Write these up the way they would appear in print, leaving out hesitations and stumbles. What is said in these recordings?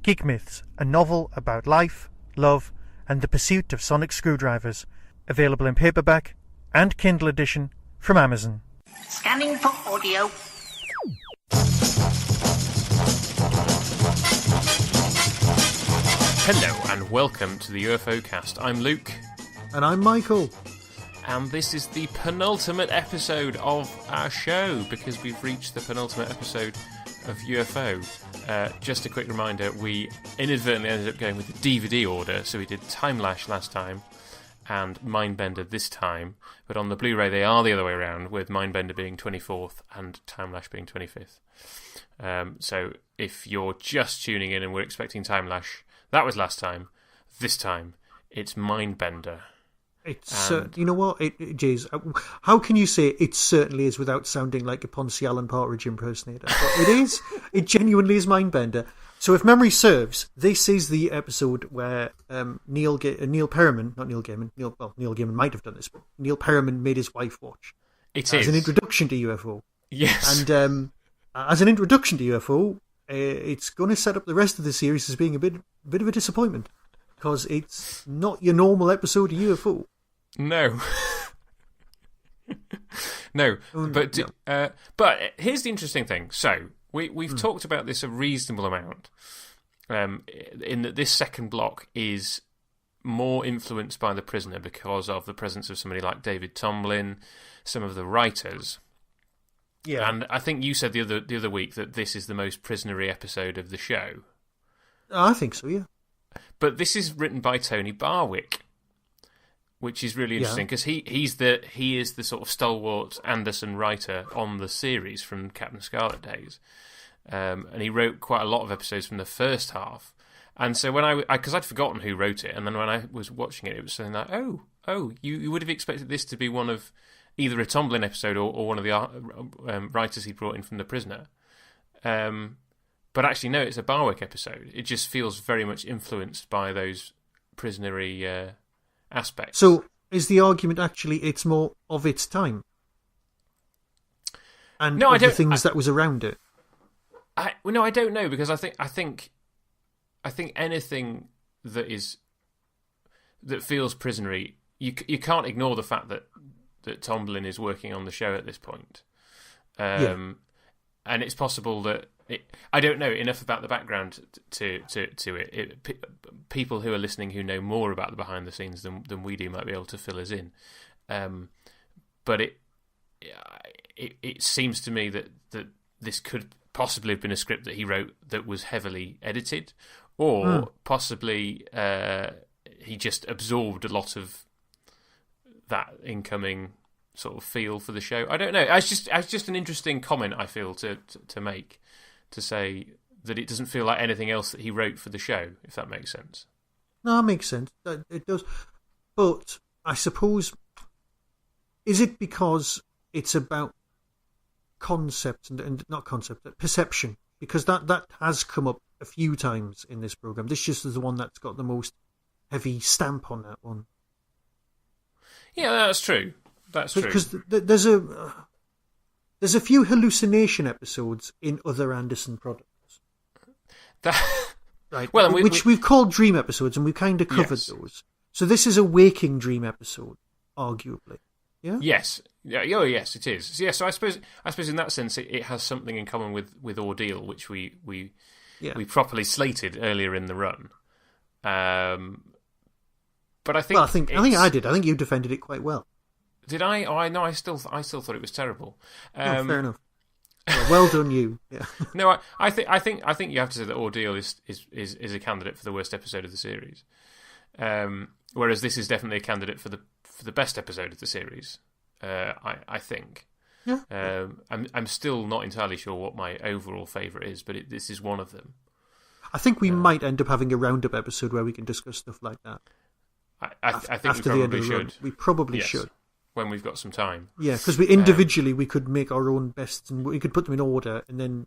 Geek Myths, a novel about life, love, and the pursuit of sonic screwdrivers. Available in paperback and Kindle edition from Amazon. Scanning for audio. Hello and welcome to the UFOCAST. I'm Luke. And I'm Michael. And this is the penultimate episode of our show, because we've reached the penultimate episode of UFO. Just a quick reminder, we inadvertently ended up going with the DVD order, so we did Time Lash last time and Mindbender this time, but on the Blu-ray they are the other way around, with Mindbender being 24th and Time Lash being 25th. So if you're just tuning in and we're expecting Time Lash, that was last time. This time it's Mindbender. It's you know what, Jays, how can you say it certainly is without sounding like a Ponce Alan Partridge impersonator? But it is. It genuinely is Mindbender. So if memory serves, this is the episode where Neil Perriman, not Neil Gaiman, Neil Gaiman might have done this, but Neil Perriman made his wife watch. It as an introduction to UFO. Yes. And as an introduction to UFO, it's going to set up the rest of the series as being a bit of a disappointment, because it's not your normal episode of UFO. No. No. But here's the interesting thing. So, we've talked about this a reasonable amount, in that this second block is more influenced by The Prisoner because of the presence of somebody like David Tomblin, some of the writers. Yeah. And I think you said the other week that this is the most prisonery episode of the show. I think so, yeah. But this is written by Tony Barwick, which is really interesting, because he is the sort of stalwart Anderson writer on the series from Captain Scarlet days, and he wrote quite a lot of episodes from the first half. And so when because I'd forgotten who wrote it, and then when I was watching it, it was something like, you would have expected this to be one of either a Tomblin episode or one of the writers he brought in from The Prisoner. But actually, no, it's a Barwick episode. It just feels very much influenced by those prisonery aspects. So, is the argument actually it's more of its time? And no, the things that was around it? I don't know, because I think anything that feels prisonery, you can't ignore the fact that Tomblin is working on the show at this point. And it's possible that I don't know enough about the background to it. People who are listening who know more about the behind the scenes than we do might be able to fill us in. But it seems to me that this could possibly have been a script that he wrote that was heavily edited, or possibly he just absorbed a lot of that incoming sort of feel for the show. I don't know. It's just an interesting comment, I feel, to make, to say that it doesn't feel like anything else that he wrote for the show, if that makes sense. No, it makes sense. It does. But I suppose, is it because it's about concept and not concept, but perception? Because that has come up a few times in this program. This just is the one that's got the most heavy stamp on that one. Yeah, that's true. That's true. Because there's a few hallucination episodes in other Anderson products. Right. Well, which we've called dream episodes, and we've kind of covered those. So this is a waking dream episode, arguably. Yeah. Yes. Yeah. Oh, yes, it is. Yeah. So I suppose in that sense it has something in common with Ordeal, which we properly slated earlier in the run. But I think I think I did. I think you defended it quite well. Did I? Oh, no. I still thought it was terrible. Fair enough. Well done, you. Yeah. No, I think you have to say that Ordeal is a candidate for the worst episode of the series, whereas this is definitely a candidate for the best episode of the series. I think. Yeah. I'm still not entirely sure what my overall favourite is, but this is one of them. I think we might end up having a roundup episode where we can discuss stuff like that. I think after we probably should. We probably should. When we've got some time. Yeah, because individually we could make our own bests and we could put them in order and then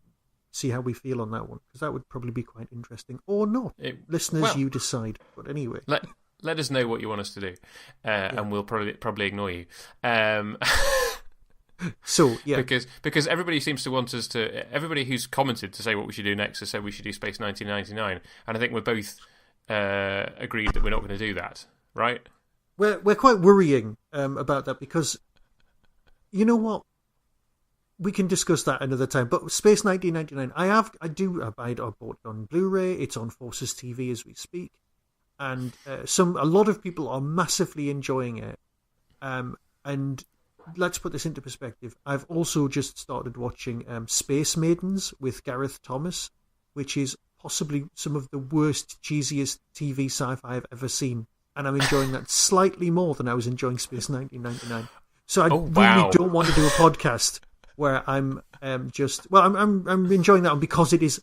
see how we feel on that one. Because that would probably be quite interesting. Or not. Listeners, you decide. But anyway. Let us know what you want us to do. And we'll probably ignore you. So yeah, because everybody seems to want us to. Everybody who's commented to say what we should do next has said we should do Space 1999, and I think we're both agreed that we're not going to do that, right? We're quite worrying about that because you know what. We can discuss that another time. But Space 1999, I bought it on Blu-ray. It's on Forces TV as we speak, and a lot of people are massively enjoying it. And let's put this into perspective. I've also just started watching Space Maidens with Gareth Thomas, which is possibly some of the worst, cheesiest TV sci-fi I've ever seen, and I'm enjoying that slightly more than I was enjoying Space 1999. So I really don't want to do a podcast where I'm I'm enjoying that one because it is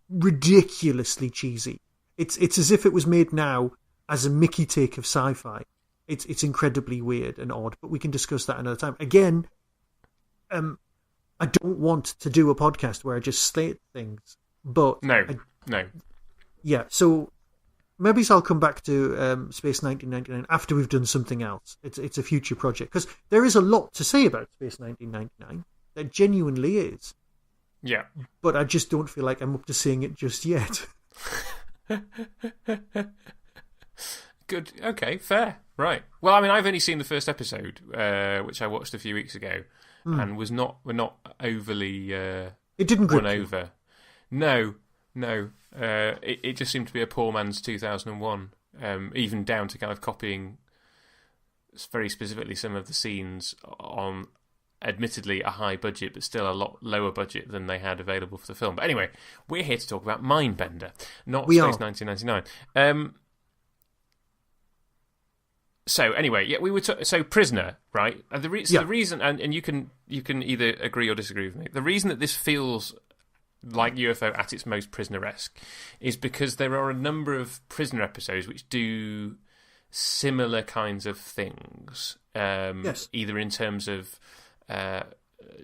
ridiculously cheesy. It's as if it was made now as a Mickey take of sci-fi. It's incredibly weird and odd, but we can discuss that another time. Again, I don't want to do a podcast where I just state things, but no. Yeah, so maybe I'll come back to Space 1999 after we've done something else. It's a future project, because there is a lot to say about Space 1999. There genuinely is. Yeah. But I just don't feel like I'm up to seeing it just yet. Good. Okay, fair. Right. Well, I mean, I've only seen the first episode, which I watched a few weeks ago, and we're not overly it didn't grip won over. No. It just seemed to be a poor man's 2001, even down to kind of copying very specifically some of the scenes on, admittedly, a high budget, but still a lot lower budget than they had available for the film. But anyway, we're here to talk about Mindbender, not Space 1999. So anyway, yeah, we were so Prisoner, right? And the reason, and you can either agree or disagree with me. The reason that this feels like UFO at its most Prisoner-esque is because there are a number of Prisoner episodes which do similar kinds of things. Yes. Either in terms of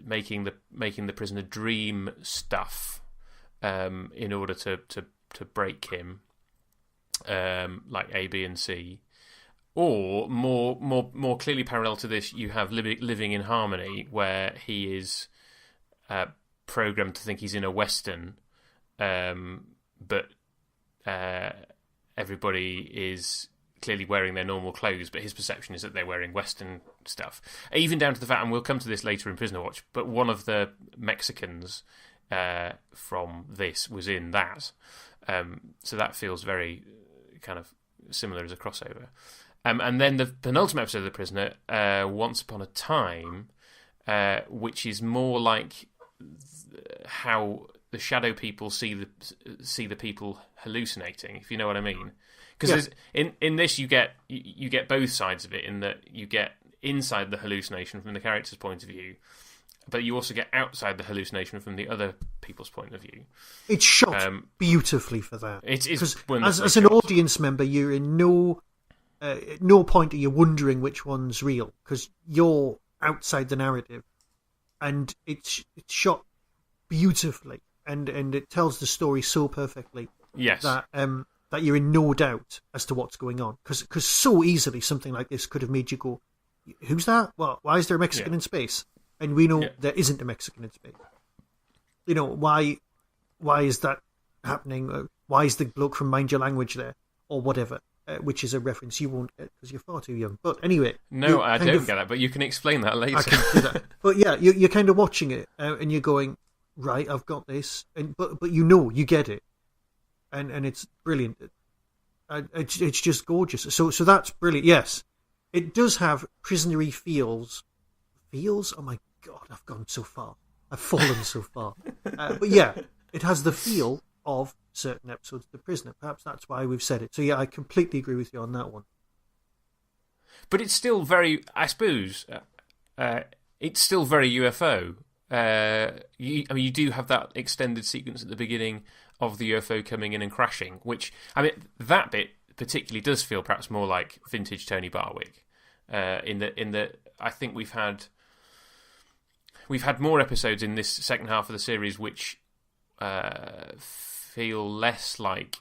making the prisoner dream stuff in order to break him, like A, B, and C. Or more clearly parallel to this, you have Living in Harmony, where he is programmed to think he's in a Western, but everybody is clearly wearing their normal clothes, but his perception is that they're wearing Western stuff. Even down to the fact, and we'll come to this later in Prisoner Watch, but one of the Mexicans from this was in that. So that feels very kind of similar as a crossover. And then the penultimate episode of The Prisoner, Once Upon a Time, which is more like how the shadow people see the people hallucinating, if you know what I mean. Because in this you get both sides of it, in that you get inside the hallucination from the character's point of view, but you also get outside the hallucination from the other people's point of view. It's shot beautifully for that. It is. As an audience member, you're in no point are you wondering which one's real, because you're outside the narrative, and it's shot beautifully, and it tells the story so perfectly. Yes. That you're in no doubt as to what's going on, because so easily something like this could have made you go, "Who's that? Well, why is there a Mexican in space?" And we know there isn't a Mexican in space. You know, why is that happening? Why is the bloke from Mind Your Language there, or whatever? Which is a reference you won't get because you're far too young. But anyway, no, I don't get that. But you can explain that later. I can do that. But yeah, you're kind of watching it and you're going, right, I've got this, but you know, you get it, and it's brilliant. It's just gorgeous. So that's brilliant. Yes, it does have prisonery feels. Oh my God, I've gone so far. I've fallen so far. But yeah, it has the feel of certain episodes of The Prisoner. Perhaps that's why we've said it. So yeah, I completely agree with you on that one. But it's still very, I suppose, it's still very UFO. You do have that extended sequence at the beginning of the UFO coming in and crashing, which, I mean, that bit particularly does feel perhaps more like vintage Tony Barwick. In that I think we've had more episodes in this second half of the series which feel less like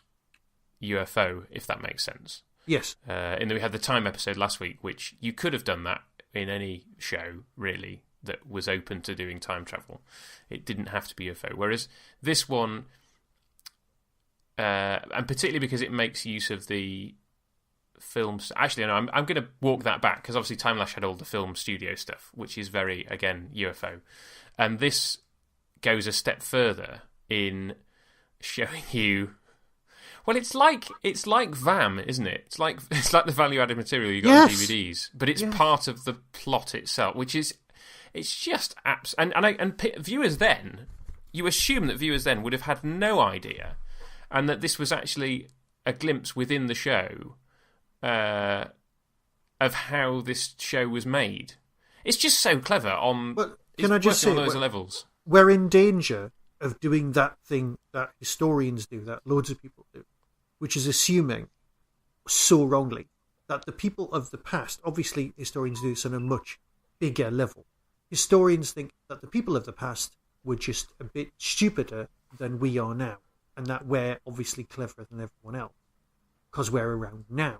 UFO, if that makes sense. Yes. In that we had the Time episode last week, which you could have done that in any show, really. that was open to doing time travel. It didn't have to be UFO. Whereas this one, and particularly because it makes use of the films. Actually, no, I'm going to walk that back, because obviously Time Lash had all the film studio stuff, which is very, again, UFO. And this goes a step further in showing you. Well, it's like VAM, isn't it? It's like the value-added material you got on DVDs, but it's part of the plot itself, which is it's just viewers then, you assume that viewers then would have had no idea, and that this was actually a glimpse within the show of how this show was made. It's just so clever on. But can I just say, on those levels, we're in danger of doing that thing that historians do, that loads of people do, which is assuming so wrongly that the people of the past, obviously historians do this on a much bigger level. Historians think that the people of the past were just a bit stupider than we are now, and that we're obviously cleverer than everyone else because we're around now.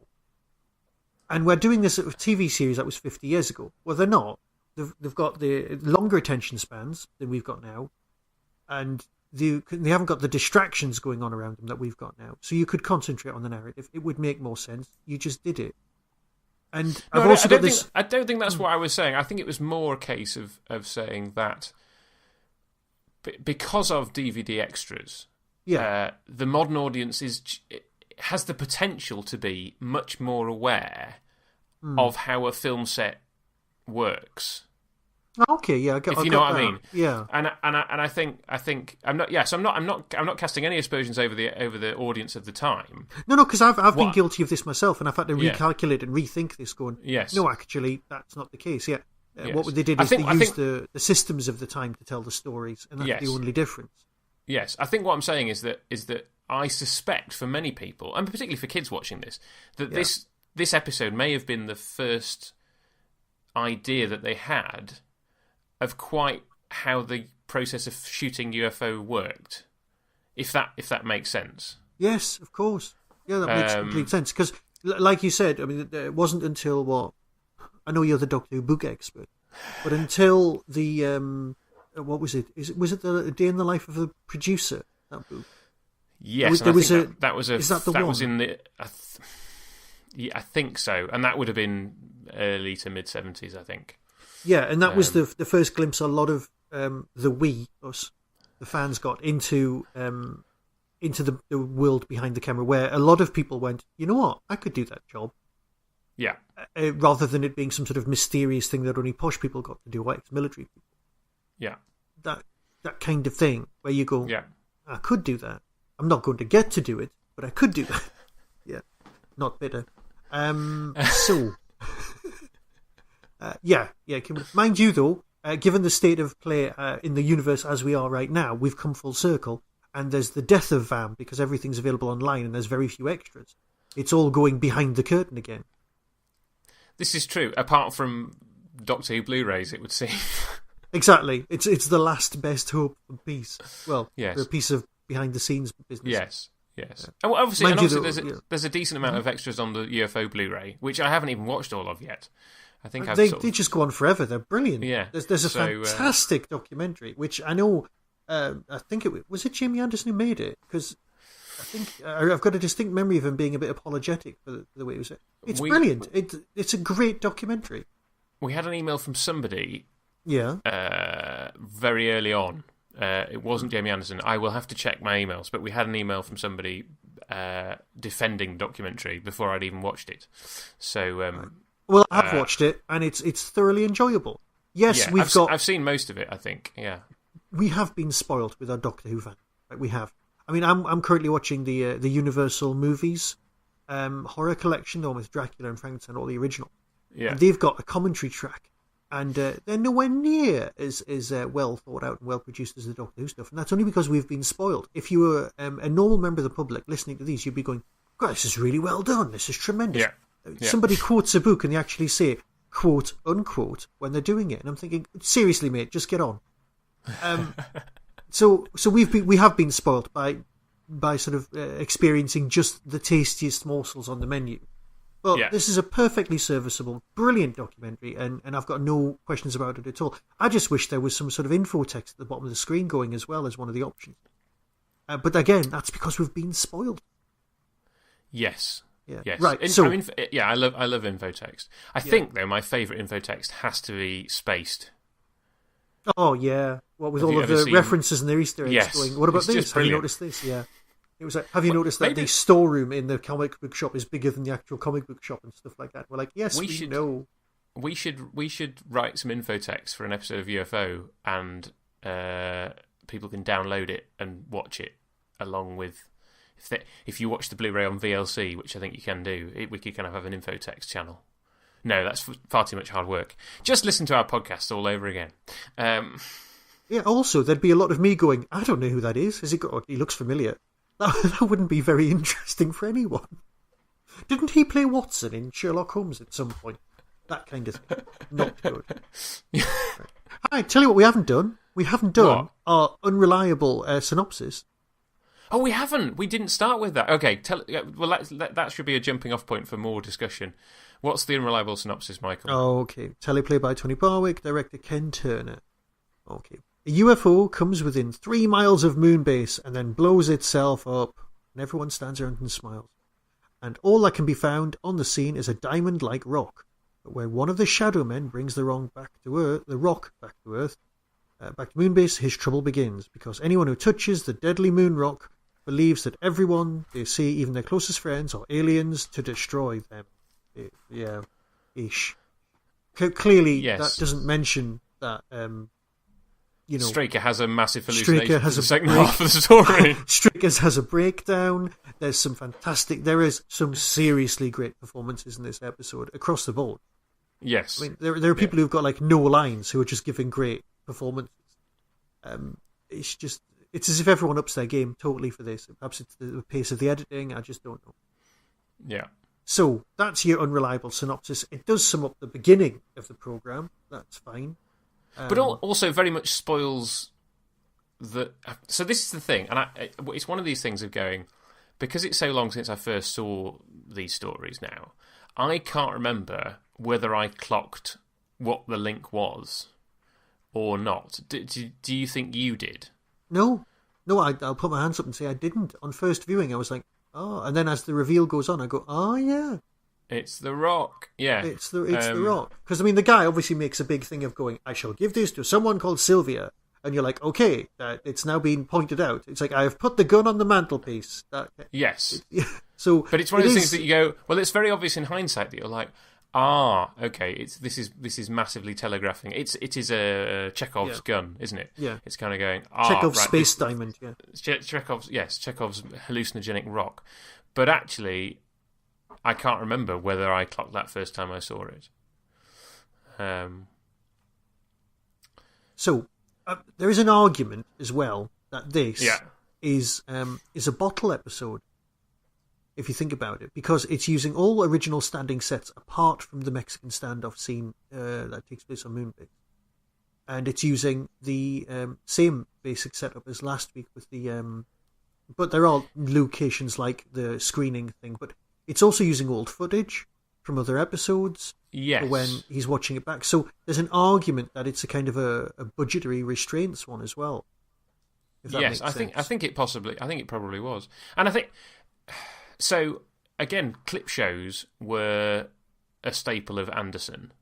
And we're doing this at a TV series that was 50 years ago. Well, they're not. They've got the longer attention spans than we've got now, and they haven't got the distractions going on around them that we've got now. So you could concentrate on the narrative. It would make more sense. You just did it. And no, I've also got this. I don't think that's what I was saying. I think it was more a case of saying that because of DVD extras, the modern audience has the potential to be much more aware of how a film set works. Okay, yeah, if you know what I mean, yeah. And I think I'm not. Yes, I'm not casting any aspersions over the audience of the time. No, because I've been guilty of this myself, and I've had to recalculate and rethink this. Going, yes, no, actually, that's not the case. Yeah, yes. What they did is they used the systems of the time to tell the stories, and that's the only difference. Yes, I think what I'm saying is that I suspect for many people, and particularly for kids watching this, that this episode may have been the first idea that they had of quite how the process of shooting UFO worked, if that makes sense. Yes, of course. Yeah, that makes complete sense. Because, like you said, I mean, it wasn't until I know you're the Doctor Who book expert, but until the what was it? Was it the Day in the Life of the Producer? That book. Yes, that was in the. I think so, and that would have been early to mid 70s, I think. Yeah, and that was the first glimpse a lot of the fans got into the world behind the camera, where a lot of people went, you know what, I could do that job. Yeah. Rather than it being some sort of mysterious thing that only posh people got to do, or ex-military people. Yeah. That kind of thing, where you go, yeah, I could do that. I'm not going to get to do it, but I could do that. Yeah, not bitter. So... Mind you, though, given the state of play in the universe as we are right now, we've come full circle, and there's the death of VAM because everything's available online and there's very few extras. It's all going behind the curtain again. This is true, apart from Doctor Who Blu-rays, it would seem. Exactly. It's the last best hope piece. Well, yes. A piece of behind-the-scenes business. Yes. And obviously there's a decent amount of extras on the UFO Bluray, which I haven't even watched all of yet. I think they just go on forever. They're brilliant. Yeah. There's a fantastic documentary, which I know. I think was it Jamie Anderson who made it, because I think I've got a distinct memory of him being a bit apologetic for the way it was. It's brilliant. It's a great documentary. We had an email from somebody. Yeah. Very early on. It wasn't Jamie Anderson. I will have to check my emails, but we had an email from somebody defending the documentary before I'd even watched it. So. Well, I've watched it, and it's thoroughly enjoyable. Yes, I've seen most of it, I think, yeah. We have been spoiled with our Doctor Who fan. Right, we have. I mean, I'm currently watching the Universal movies horror collection, with Dracula and Frankenstein, all the original. Yeah. And they've got a commentary track, and they're nowhere near as well thought out and well produced as the Doctor Who stuff. And that's only because we've been spoiled. If you were a normal member of the public listening to these, you'd be going, God, this is really well done. This is tremendous. Yeah. Somebody quotes a book and they actually say quote unquote when they're doing it, and I'm thinking, seriously, mate, just get on. So we have been spoilt by sort of experiencing just the tastiest morsels on the menu, But this is a perfectly serviceable, brilliant documentary, and I've got no questions about it at all. I just wish there was some sort of info text at the bottom of the screen going as well as one of the options. But again, that's because we've been spoiled. Yes. Yeah. Yes. Right. I love info text. I think though my favourite info text has to be Spaced. Oh yeah. With all of the references and their Easter eggs going. What about this? Have you noticed this? Yeah. It was like, have you noticed that the storeroom in the comic book shop is bigger than the actual comic book shop and stuff like that? We're like, yes, we know. We should write some info text for an episode of UFO, and people can download it and watch it along with. If you watch the Blu-ray on VLC, which I think you can do, we could kind of have an info text channel. No, that's far too much hard work. Just listen to our podcast all over again. Yeah. Also, there'd be a lot of me going, I don't know who that is. He looks familiar. That wouldn't be very interesting for anyone. Didn't he play Watson in Sherlock Holmes at some point? That kind of thing. Not good. Right. All right, tell you what we haven't done. We haven't done our unreliable synopsis. Oh, we haven't. We didn't start with that. Okay, that should be a jumping off point for more discussion. What's the unreliable synopsis, Michael? Oh, okay. Teleplay by Tony Barwick, director Ken Turner. Okay. A UFO comes within 3 miles of Moonbase and then blows itself up, and everyone stands around and smiles. And all that can be found on the scene is a diamond-like rock. But when one of the Shadow Men brings the rock back to Earth, back to Moonbase, his trouble begins, because anyone who touches the deadly moon rock believes that everyone they see, even their closest friends, are aliens to destroy them. Yeah, ish. Clearly, that doesn't mention that. Straker has a massive hallucination for the second half of the story. Straker has a breakdown. There is some seriously great performances in this episode across the board. Yes, I mean there are people who've got like no lines who are just giving great performances. It's as if everyone ups their game totally for this. Perhaps it's the pace of the editing. I just don't know. Yeah. So that's your unreliable synopsis. It does sum up the beginning of the program. That's fine. But also very much spoils the... So this is the thing, and it's one of these things of going, because it's so long since I first saw these stories now, I can't remember whether I clocked what the link was or not. Do you think you did? No, I'll put my hands up and say I didn't. On first viewing, I was like, oh, and then as the reveal goes on, I go, oh, yeah. It's the Rock, yeah. It's the Rock. Because, I mean, the guy obviously makes a big thing of going, I shall give this to someone called Sylvia. And you're like, okay, it's now been pointed out. It's like, I have put the gun on the mantelpiece. Yes. So, but it's one of those things that you go, well, it's very obvious in hindsight that you're like, okay, this is massively telegraphing. It is a Chekhov's gun, isn't it? Yeah. It's kind of going, Chekhov's space diamond, yeah. Chekhov's hallucinogenic rock. But actually, I can't remember whether I clocked that first time I saw it. So, there is an argument as well that this is a bottle episode, if you think about it, because it's using all original standing sets apart from the Mexican standoff scene that takes place on Moonbase. And it's using the same basic setup as last week with the... but there are locations like the screening thing, but it's also using old footage from other episodes when he's watching it back. So there's an argument that it's a kind of a budgetary restraints one as well. Yes, I think it probably was. And I think... So, again, clip shows were a staple of Anderson.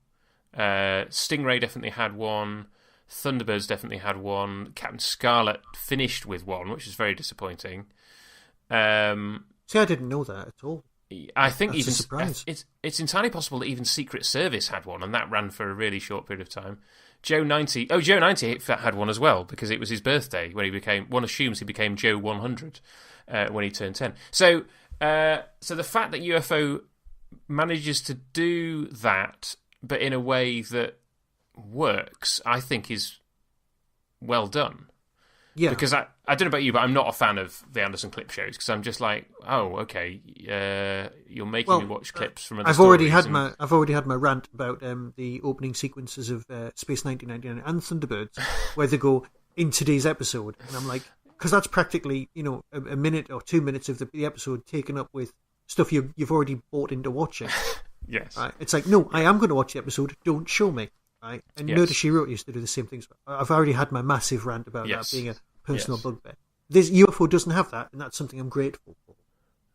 Stingray definitely had one. Thunderbirds definitely had one. Captain Scarlet finished with one, which is very disappointing. See, I didn't know that at all. I think That's a surprise. It's entirely possible that even Secret Service had one, and that ran for a really short period of time. Joe 90 had one as well, because it was his birthday when he became... One assumes he became Joe 100 when he turned 10. So the fact that UFO manages to do that, but in a way that works, I think is well done. Yeah. Because I don't know about you, but I'm not a fan of the Anderson clip shows, because I'm just like, oh, okay, you're making me watch clips from other I've already had my rant about the opening sequences of Space 1999 and Thunderbirds, where they go in today's episode, and I'm like, because that's practically a minute or 2 minutes of the episode taken up with stuff you've already bought into watching. Yes. Right? It's like, no, I am going to watch the episode. Don't show me. Right? And Murder, She Wrote used to do the same things. I've already had my massive rant about that being a personal bugbear. This UFO doesn't have that, and that's something I'm grateful for.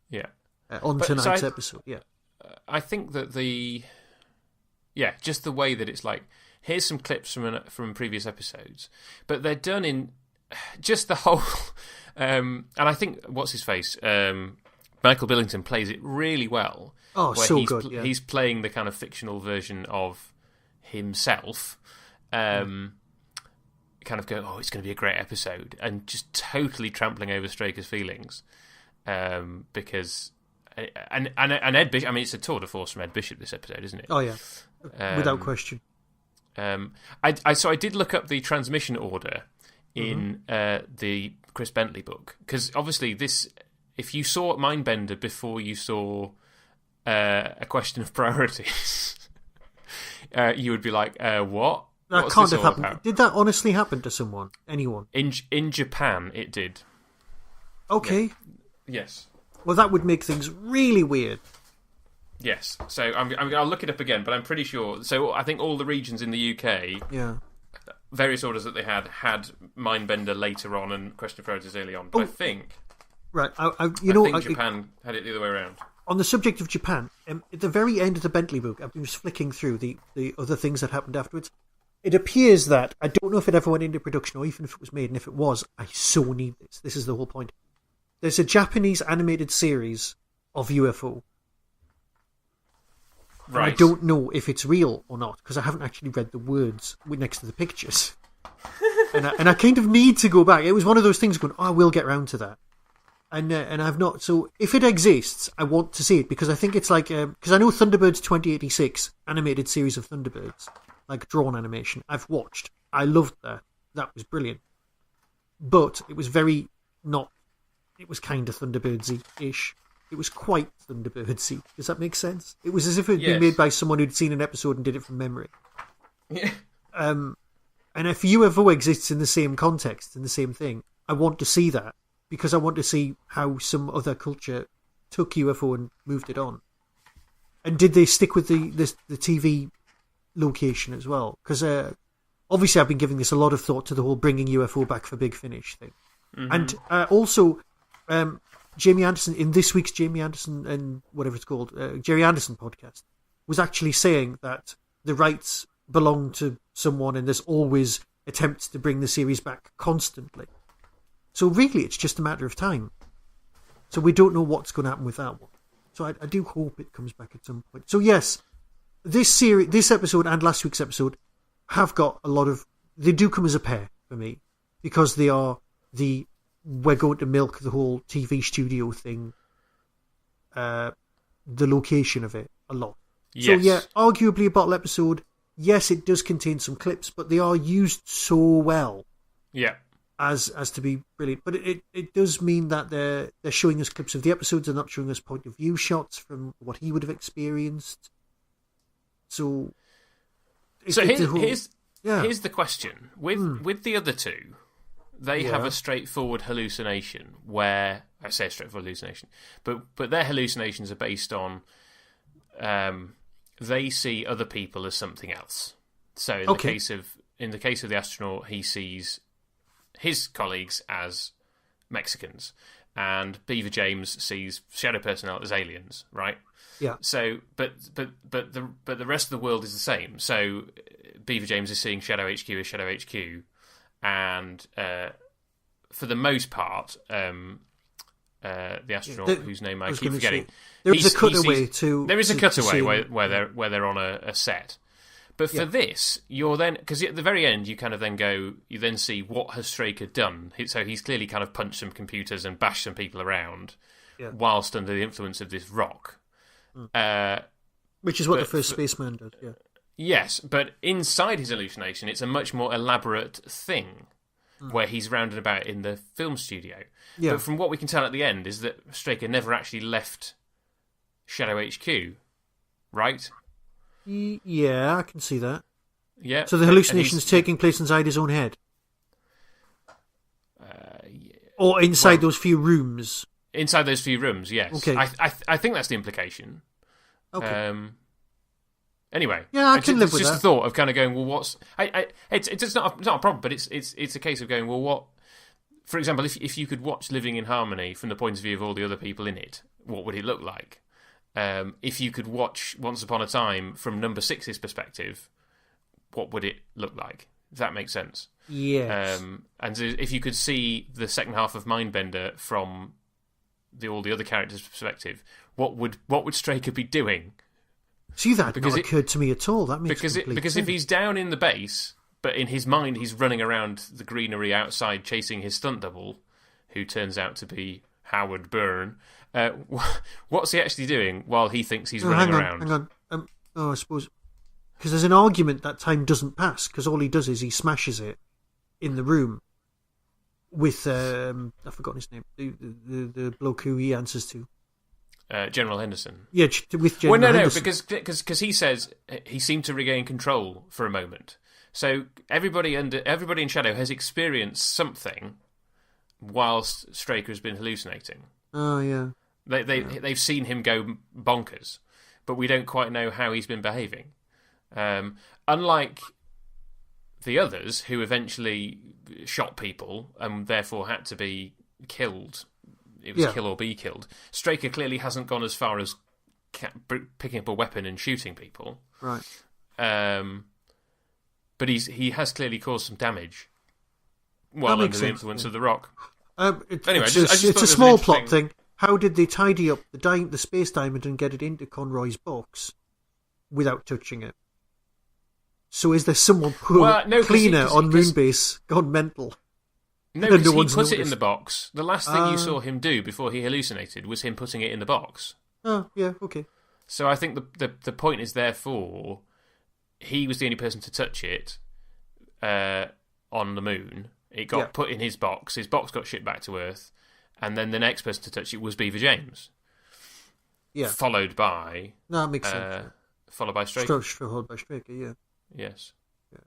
Yeah. On tonight's episode, yeah. I think that just the way that it's like, here's some clips from previous episodes, but they're done in just the whole. And I think what's his face, Michael Billington plays it really well. Oh, so good! Yeah. He's playing the kind of fictional version of himself. Kind of going, oh, it's going to be a great episode, and just totally trampling over Straker's feelings, because and Ed Bishop. I mean, it's a tour de force from Ed Bishop this episode, isn't it? Oh yeah, without question. I did look up the transmission order in the Chris Bentley book, because obviously this, if you saw Mindbender before you saw A Question of Priorities, you would be like, what? That What's can't this have all happened. about? Did that honestly happen to someone? Anyone? In Japan, it did. Okay. Yeah. Yes. Well, that would make things really weird. Yes. So I'll look it up again, but I'm pretty sure. So I think all the regions in the UK, various orders that they had Mindbender later on and Question of Priorities early on. But I think, right, I think Japan had it the other way around. On the subject of Japan, at the very end of the Bentley book, I was flicking through the other things that happened afterwards. It appears that, I don't know if it ever went into production or even if it was made, and if it was, I so need this. This is the whole point. There's a Japanese animated series of UFO. Right. I don't know if it's real or not, because I haven't actually read the words next to the pictures. and I kind of need to go back. It was one of those things going, I will get round to that. And I've not. So if it exists, I want to see it, because I think it's like, because I know Thunderbirds 2086, animated series of Thunderbirds, like drawn animation, I've watched. I loved that. That was brilliant. But it was very not. It was kind of Thunderbirdsy-ish. It was quite Thunderbirdsy. Does that make sense? It was as if it had been made by someone who'd seen an episode and did it from memory. Yeah. And if UFO exists in the same context, in the same thing, I want to see that, because I want to see how some other culture took UFO and moved it on. And did they stick with the TV location as well? Because obviously I've been giving this a lot of thought to the whole bringing UFO back for Big Finish thing. Mm-hmm. And also, Jamie Anderson, in this week's Jamie Anderson and whatever it's called, Jerry Anderson podcast, was actually saying that the rights belong to someone and there's always attempts to bring the series back constantly. So really, it's just a matter of time. So we don't know what's going to happen with that one. So I do hope it comes back at some point. So yes, this episode and last week's episode have got a lot of. They do come as a pair for me, because they are we're going to milk the whole TV studio thing, the location of it a lot. Yes. So yeah, arguably a bottle episode. Yes, it does contain some clips, but they are used so well. Yeah. As to be brilliant. But it does mean that they're showing us clips of the episodes, they're not showing us point of view shots from what he would have experienced. So here's the question. With the other two, they have a straightforward hallucination where, I say a straightforward hallucination, but their hallucinations are based on they see other people as something else. So in the case of the astronaut, he sees his colleagues as Mexicans, and Beaver James sees shadow personnel as aliens, right? Yeah. So, but the rest of the world is the same. So Beaver James is seeing Shadow HQ as Shadow HQ, and for the most part, the astronaut whose name I keep forgetting, there is a cutaway where they're on a set. But for this, you're then, because at the very end, you then see what has Straker done. So he's clearly kind of punched some computers and bashed some people around, whilst under the influence of this rock. Which is what the first spaceman did, yeah. Yes, but inside his hallucination, it's a much more elaborate thing, where he's rounded about in the film studio. Yeah. But from what we can tell at the end, is that Straker never actually left Shadow HQ, right? Yeah, I can see that. Yeah. So the hallucination's taking place inside his own head? Or inside those few rooms Inside those few rooms, yes. Okay. I think that's the implication. Okay. Anyway, yeah, I can live with that. It's just the thought of kind of going, well, what's... It's not a problem, but it's a case of going, well, what... For example, if you could watch Living in Harmony from the point of view of all the other people in it, what would it look like? If you could watch Once Upon a Time from number 6's perspective, what would it look like? If that makes sense. Yes. And if you could see the second half of Mindbender from all the other characters' perspective, what would Straker be doing? See, that not occurred to me at all. That makes because sense. If he's down in the base, but in his mind he's running around the greenery outside chasing his stunt double, who turns out to be Howard Byrne, what's he actually doing while he thinks he's running around? Hang on. I suppose... Because there's an argument that time doesn't pass, because all he does is he smashes it in the room with... I've forgotten his name. The bloke who he answers to. General Henderson. Yeah, with General Henderson. Because he says he seemed to regain control for a moment. So everybody in Shadow has experienced something whilst Straker has been hallucinating. Oh, yeah. They've seen him go bonkers, but we don't quite know how he's been behaving. Unlike the others, who eventually shot people and therefore had to be killed. It was kill or be killed. Straker clearly hasn't gone as far as picking up a weapon and shooting people. Right. But he has clearly caused some damage while under the influence of the rock. Anyway, it's a small plot thing. How did they tidy up the space diamond and get it into Conroy's box without touching it? So is there someone cleaner on Moonbase gone mental? No, because he put it in the box. The last thing you saw him do before he hallucinated was him putting it in the box. Oh, yeah, okay. So I think the point is, therefore, he was the only person to touch it on the moon. It got put in his box got shipped back to Earth, and then the next person to touch it was Beaver James. Yeah. Followed by... No, that makes sense. Followed by Straker. Followed by Straker, yeah. Yes. Yeah.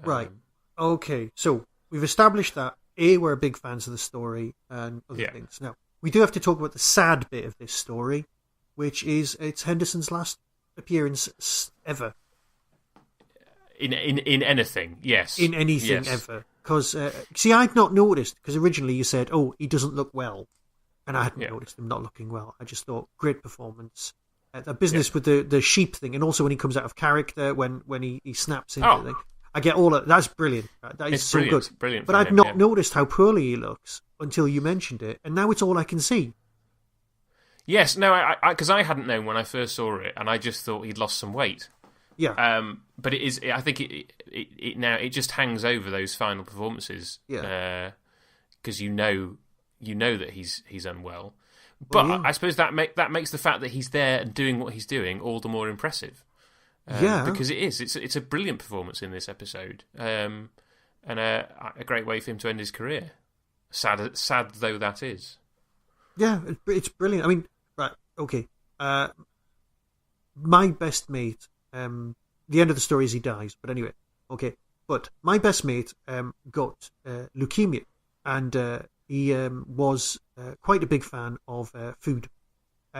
Right. Okay, so... We've established that, we're big fans of the story and other things. Now, we do have to talk about the sad bit of this story, which is it's Henderson's last appearance ever. In anything, yes. In anything ever. Because, I'd not noticed, because originally you said, he doesn't look well. And I hadn't noticed him not looking well. I just thought, great performance. The business with the sheep thing, and also when he comes out of character, when he snaps into the thing. I get all of that's brilliant. That is so good. Brilliant. But I'd not noticed how poorly he looks until you mentioned it, and now it's all I can see. Yes, no, because I hadn't known when I first saw it, and I just thought he'd lost some weight. Yeah. But it is. I think it now it just hangs over those final performances. Yeah. Because you know that he's unwell. But I suppose that makes the fact that he's there and doing what he's doing all the more impressive. Because it is. It's a brilliant performance in this episode, and a great way for him to end his career. Sad though that is. Yeah, it's brilliant. I mean, right, okay. My best mate. The end of the story is he dies, but anyway, okay. But my best mate got leukemia, and he was quite a big fan of food.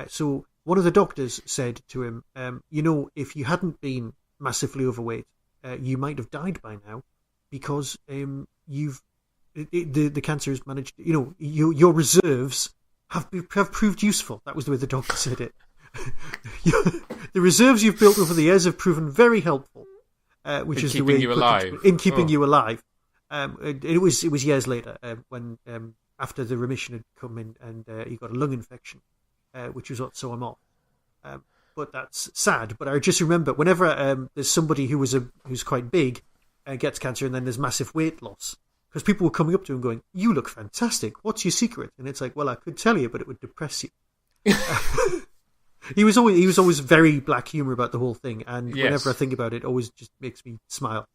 So one of the doctors said to him, if you hadn't been massively overweight, you might have died by now, because the cancer has managed. Your reserves have proved useful. That was the way the doctor said it. The reserves you've built over the years have proven very helpful, which is the way you alive. In keeping you alive. It was years later when after the remission had come in and he got a lung infection. Which was what saw him off. But that's sad. But I just remember whenever there's somebody who's quite big gets cancer and then there's massive weight loss, because people were coming up to him going, "You look fantastic. What's your secret?" And it's like, well, I could tell you, but it would depress you. He was always very black humor about the whole thing, and whenever I think about it, it always just makes me smile.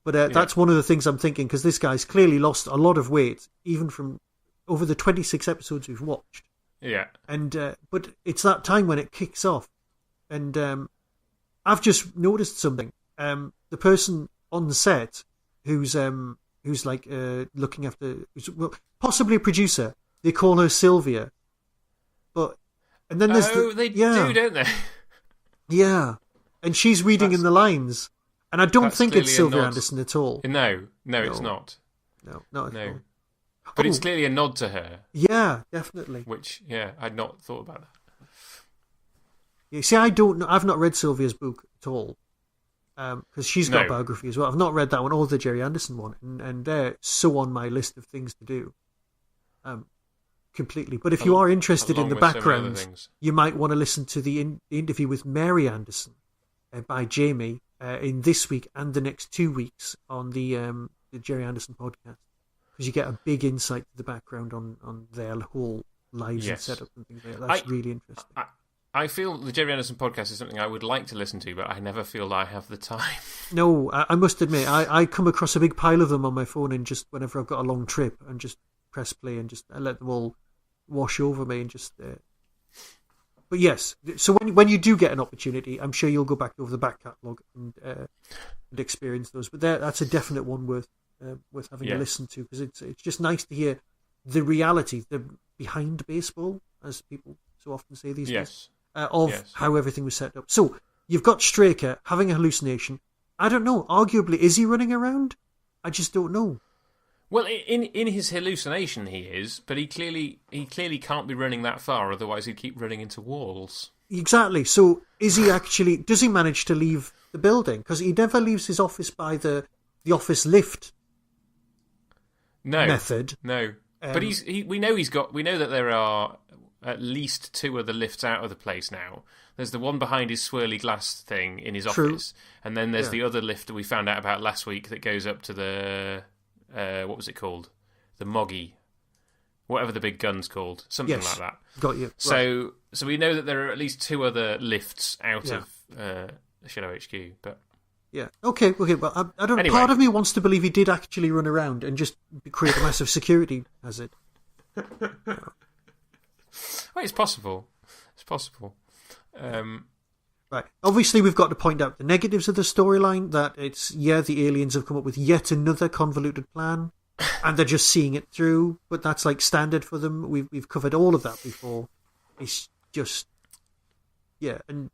But that's one of the things I'm thinking, because this guy's clearly lost a lot of weight, even from over the 26 episodes we've watched. Yeah. And but it's that time when it kicks off, and I've just noticed something. The person on the set who's like looking after, possibly a producer. they call her Sylvia. And then there's they do, don't they? Yeah, and she's reading in the lines, and I don't think it's Sylvia nod. Anderson at all. No, it's not. No, not at all. But it's clearly a nod to her. Yeah, definitely. Which, I'd not thought about that. Yeah, see, I don't know. I've not read Sylvia's book at all, because she's got a biography as well. I've not read that one or the Jerry Anderson one, and they're so on my list of things to do. Completely. But if you are interested in the background, you might want to listen to the interview with Mary Anderson by Jamie in this week and the next 2 weeks on the Jerry Anderson podcast, because you get a big insight to the background on their whole lives and setup and things like that. That's really interesting. I feel the Jerry Anderson podcast is something I would like to listen to, but I never feel I have the time. No, I must admit, I come across a big pile of them on my phone, and just whenever I've got a long trip, and just press play and just let them all wash over me and just. But yes, so when you do get an opportunity, I'm sure you'll go back over the back catalogue and experience those. But that's a definite one worth having a listen to, because it's just nice to hear the reality, the behind baseball, as people so often say these days, of how everything was set up. So you've got Straker having a hallucination. I don't know. Arguably, is he running around? I just don't know. Well, in his hallucination he is, but he clearly can't be running that far, otherwise he'd keep running into walls. Exactly. So is he actually? Does he manage to leave the building? Because he never leaves his office by the office lift. Method. No. But we know that there are at least 2 other lifts out of the place now. There's the one behind his swirly glass thing in his office, and then there's the other lift that we found out about last week that goes up to the. What was it called? The Moggy. Whatever the big gun's called. Something like that. Got you. So we know that there are at least 2 other lifts out of Shadow HQ. But yeah. Okay. Well, I don't know. Anyway. Part of me wants to believe he did actually run around and just create a massive security hazard. Well, it's possible. It's possible. Right. Obviously, we've got to point out the negatives of the storyline, that the aliens have come up with yet another convoluted plan, and they're just seeing it through, but that's like standard for them. We've covered all of that before. It's just... Yeah, and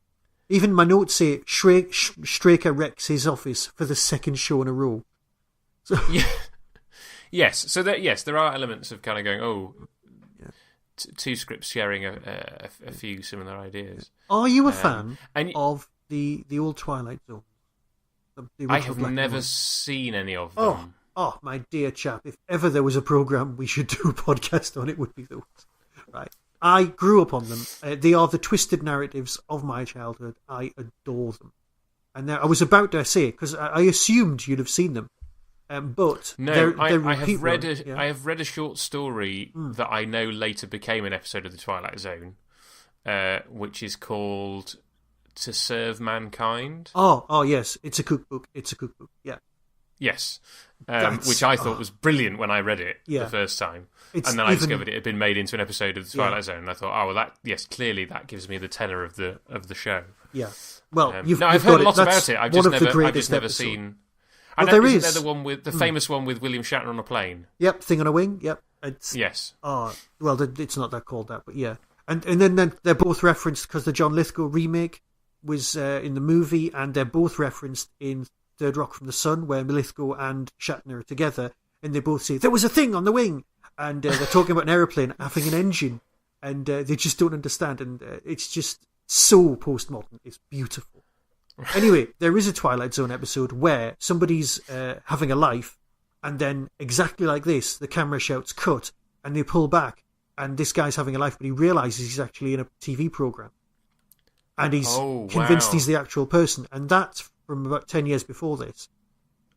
even my notes say Straker wrecks his office for the second show in a row. So... Yeah. Yes, so there are elements of kind of going, two scripts sharing a few similar ideas. Are you a fan of the old Twilight Zone? I have never seen any of them. Oh, my dear chap, if ever there was a programme we should do a podcast on, it would be those. Right. I grew up on them. They are the twisted narratives of my childhood. I adore them. And I was about to say, because I assumed you'd have seen them. But no, I have read a short story that I know later became an episode of the Twilight Zone, which is called "To Serve Mankind." Oh, yes, it's a cookbook. Yeah. Yes, which I thought was brilliant when I read it the first time, and then I discovered it had been made into an episode of the Twilight Zone. And I thought, clearly that gives me the tenor of the show. Yeah. Well, I've heard a lot about it. I've just never seen. Well, there is the one with the famous one with William Shatner on a plane. Yep, Thing on a Wing. Yep. Yes. Oh, well, it's not that called that, but yeah. And then they're both referenced because the John Lithgow remake was in the movie, and they're both referenced in Third Rock from the Sun, where Lithgow and Shatner are together, and they both say, "There was a thing on the wing," and they're talking about an aeroplane having an engine, and they just don't understand, and it's just so postmodern. It's beautiful. Anyway, there is a Twilight Zone episode where somebody's having a life, and then exactly like this, the camera shouts "cut," and they pull back, and this guy's having a life, but he realises he's actually in a TV program, and he's convinced he's the actual person, and that's from about 10 years before this,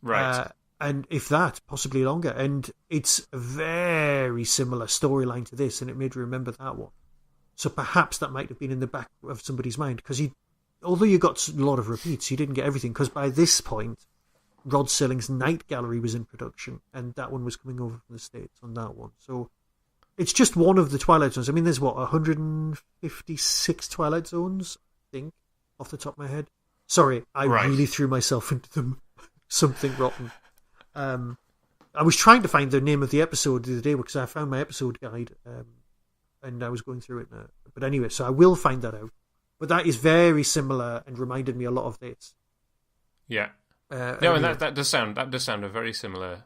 right? And if that, possibly longer, and it's a very similar storyline to this, and it made me remember that one. So perhaps that might have been in the back of somebody's mind, because although you got a lot of repeats, you didn't get everything, because by this point, Rod Serling's Night Gallery was in production, and that one was coming over from the States on that one. So it's just one of the Twilight Zones. I mean, there's 156 Twilight Zones, I think, off the top of my head. Sorry, I really threw myself into them. Something rotten. I was trying to find the name of the episode the other day because I found my episode guide and I was going through it. But anyway, so I will find that out. But that is very similar and reminded me a lot of this. Yeah. No, and that does sound a very similar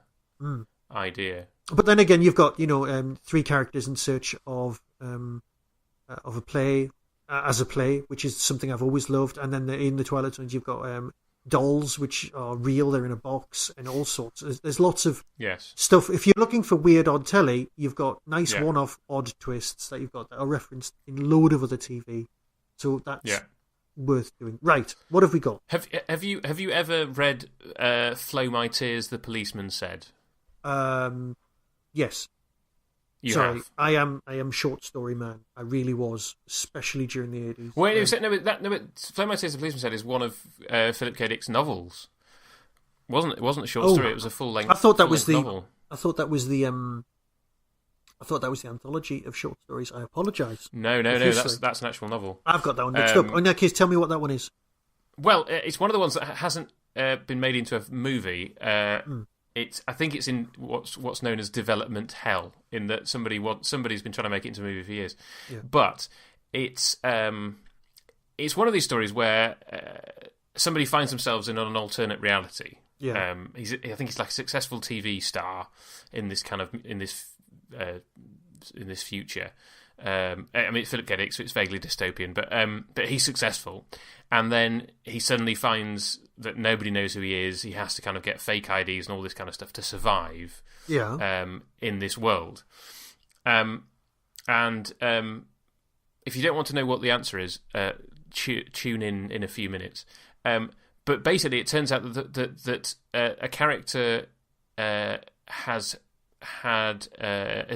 idea. But then again, you've got 3 characters in search of a play as a play, which is something I've always loved. And then in the Twilight Zones, you've got dolls which are real; they're in a box and all sorts. There's lots of stuff. If you're looking for weird odd telly, you've got nice one-off odd twists that you've got that are referenced in a load of other TV. So that's worth doing. Right, what have we got? Have you ever read "Flow My Tears"? The policeman said. Yes. You Sorry, have. I am short story man. I really was, especially during the 80s. Wait, but "Flow My Tears," the policeman said, is one of Philip K. Dick's novels. It wasn't a short story. It was a full length. I thought that was the novel. I thought that was the anthology of short stories. I apologise. No. That's an actual novel. I've got that one mixed up. In that case, tell me what that one is. Well, it's one of the ones that hasn't been made into a movie. I think it's in what's known as development hell, in that somebody's been trying to make it into a movie for years. Yeah. But it's one of these stories where somebody finds themselves in an alternate reality. Yeah. I think he's like a successful TV star in this future. I mean, it's Philip K. Dick, so it's vaguely dystopian, but he's successful, and then he suddenly finds that nobody knows who he is. He has to kind of get fake IDs and all this kind of stuff to survive. Yeah. In this world, and if you don't want to know what the answer is, tune in a few minutes. But basically, it turns out that a character has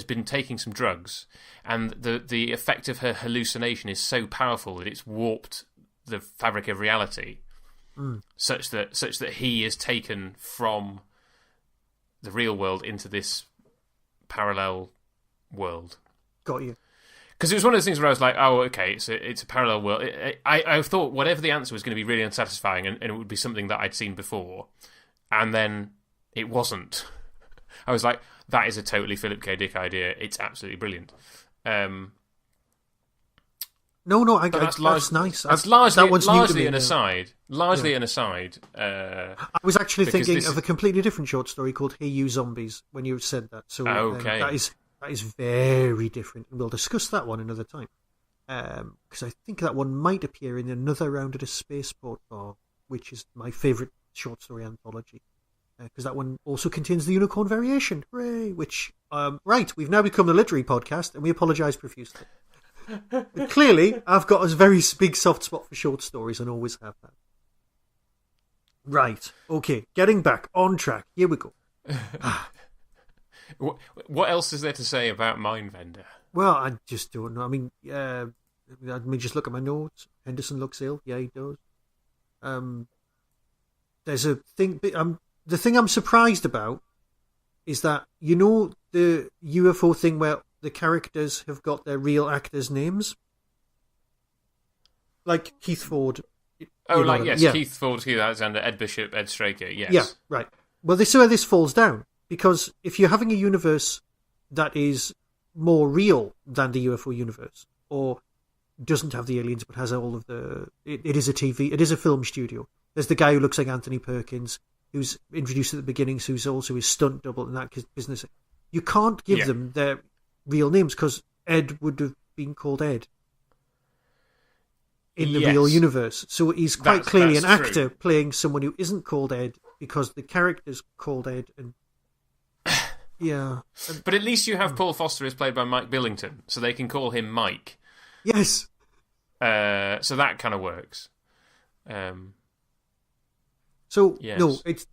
been taking some drugs, and the effect of her hallucination is so powerful that it's warped the fabric of reality, such that he is taken from the real world into this parallel world. Got you. Because it was one of those things where I was like, oh, okay, it's a parallel world. I thought whatever the answer was going to be really unsatisfying, and it would be something that I'd seen before, and then it wasn't. I was like, that is a totally Philip K. Dick idea. It's absolutely brilliant. That's nice. That's largely an aside. An aside. I was actually thinking of a completely different short story called Hey You Zombies when you said that. So okay. That is very different. We'll discuss that one another time. Because I think that one might appear in another round at a spaceport bar, which is my favourite short story anthology. Because that one also contains the unicorn variation. Hooray! Which, right, we've now become a literary podcast, and we apologise profusely. But clearly, I've got a very big soft spot for short stories and always have that. Right, okay, getting back on track. Here we go. What else is there to say about Mindbender? Well, I just don't know. I mean, let me just look at my notes. Henderson looks ill. Yeah, he does. There's a thing... the thing I'm surprised about is that, you know, the UFO thing where the characters have got their real actors' names? Like Keith Ford. Keith Ford, Keith Alexander, Ed Bishop, Ed Straker, yes. Yeah, right. Well, this is where this falls down. Because if you're having a universe that is more real than the UFO universe, or doesn't have the aliens but has all of the... It is a film studio. There's the guy who looks like Anthony Perkins, who's introduced at the beginning, who's also his stunt double in that business. You can't give them their real names because Ed would have been called Ed in the real universe. So he's quite clearly an actor playing someone who isn't called Ed because the character's called Ed. And yeah. But at least you have Paul Foster is played by Mike Billington, so they can call him Mike. Yes. So that kind of works. So yes. No, it's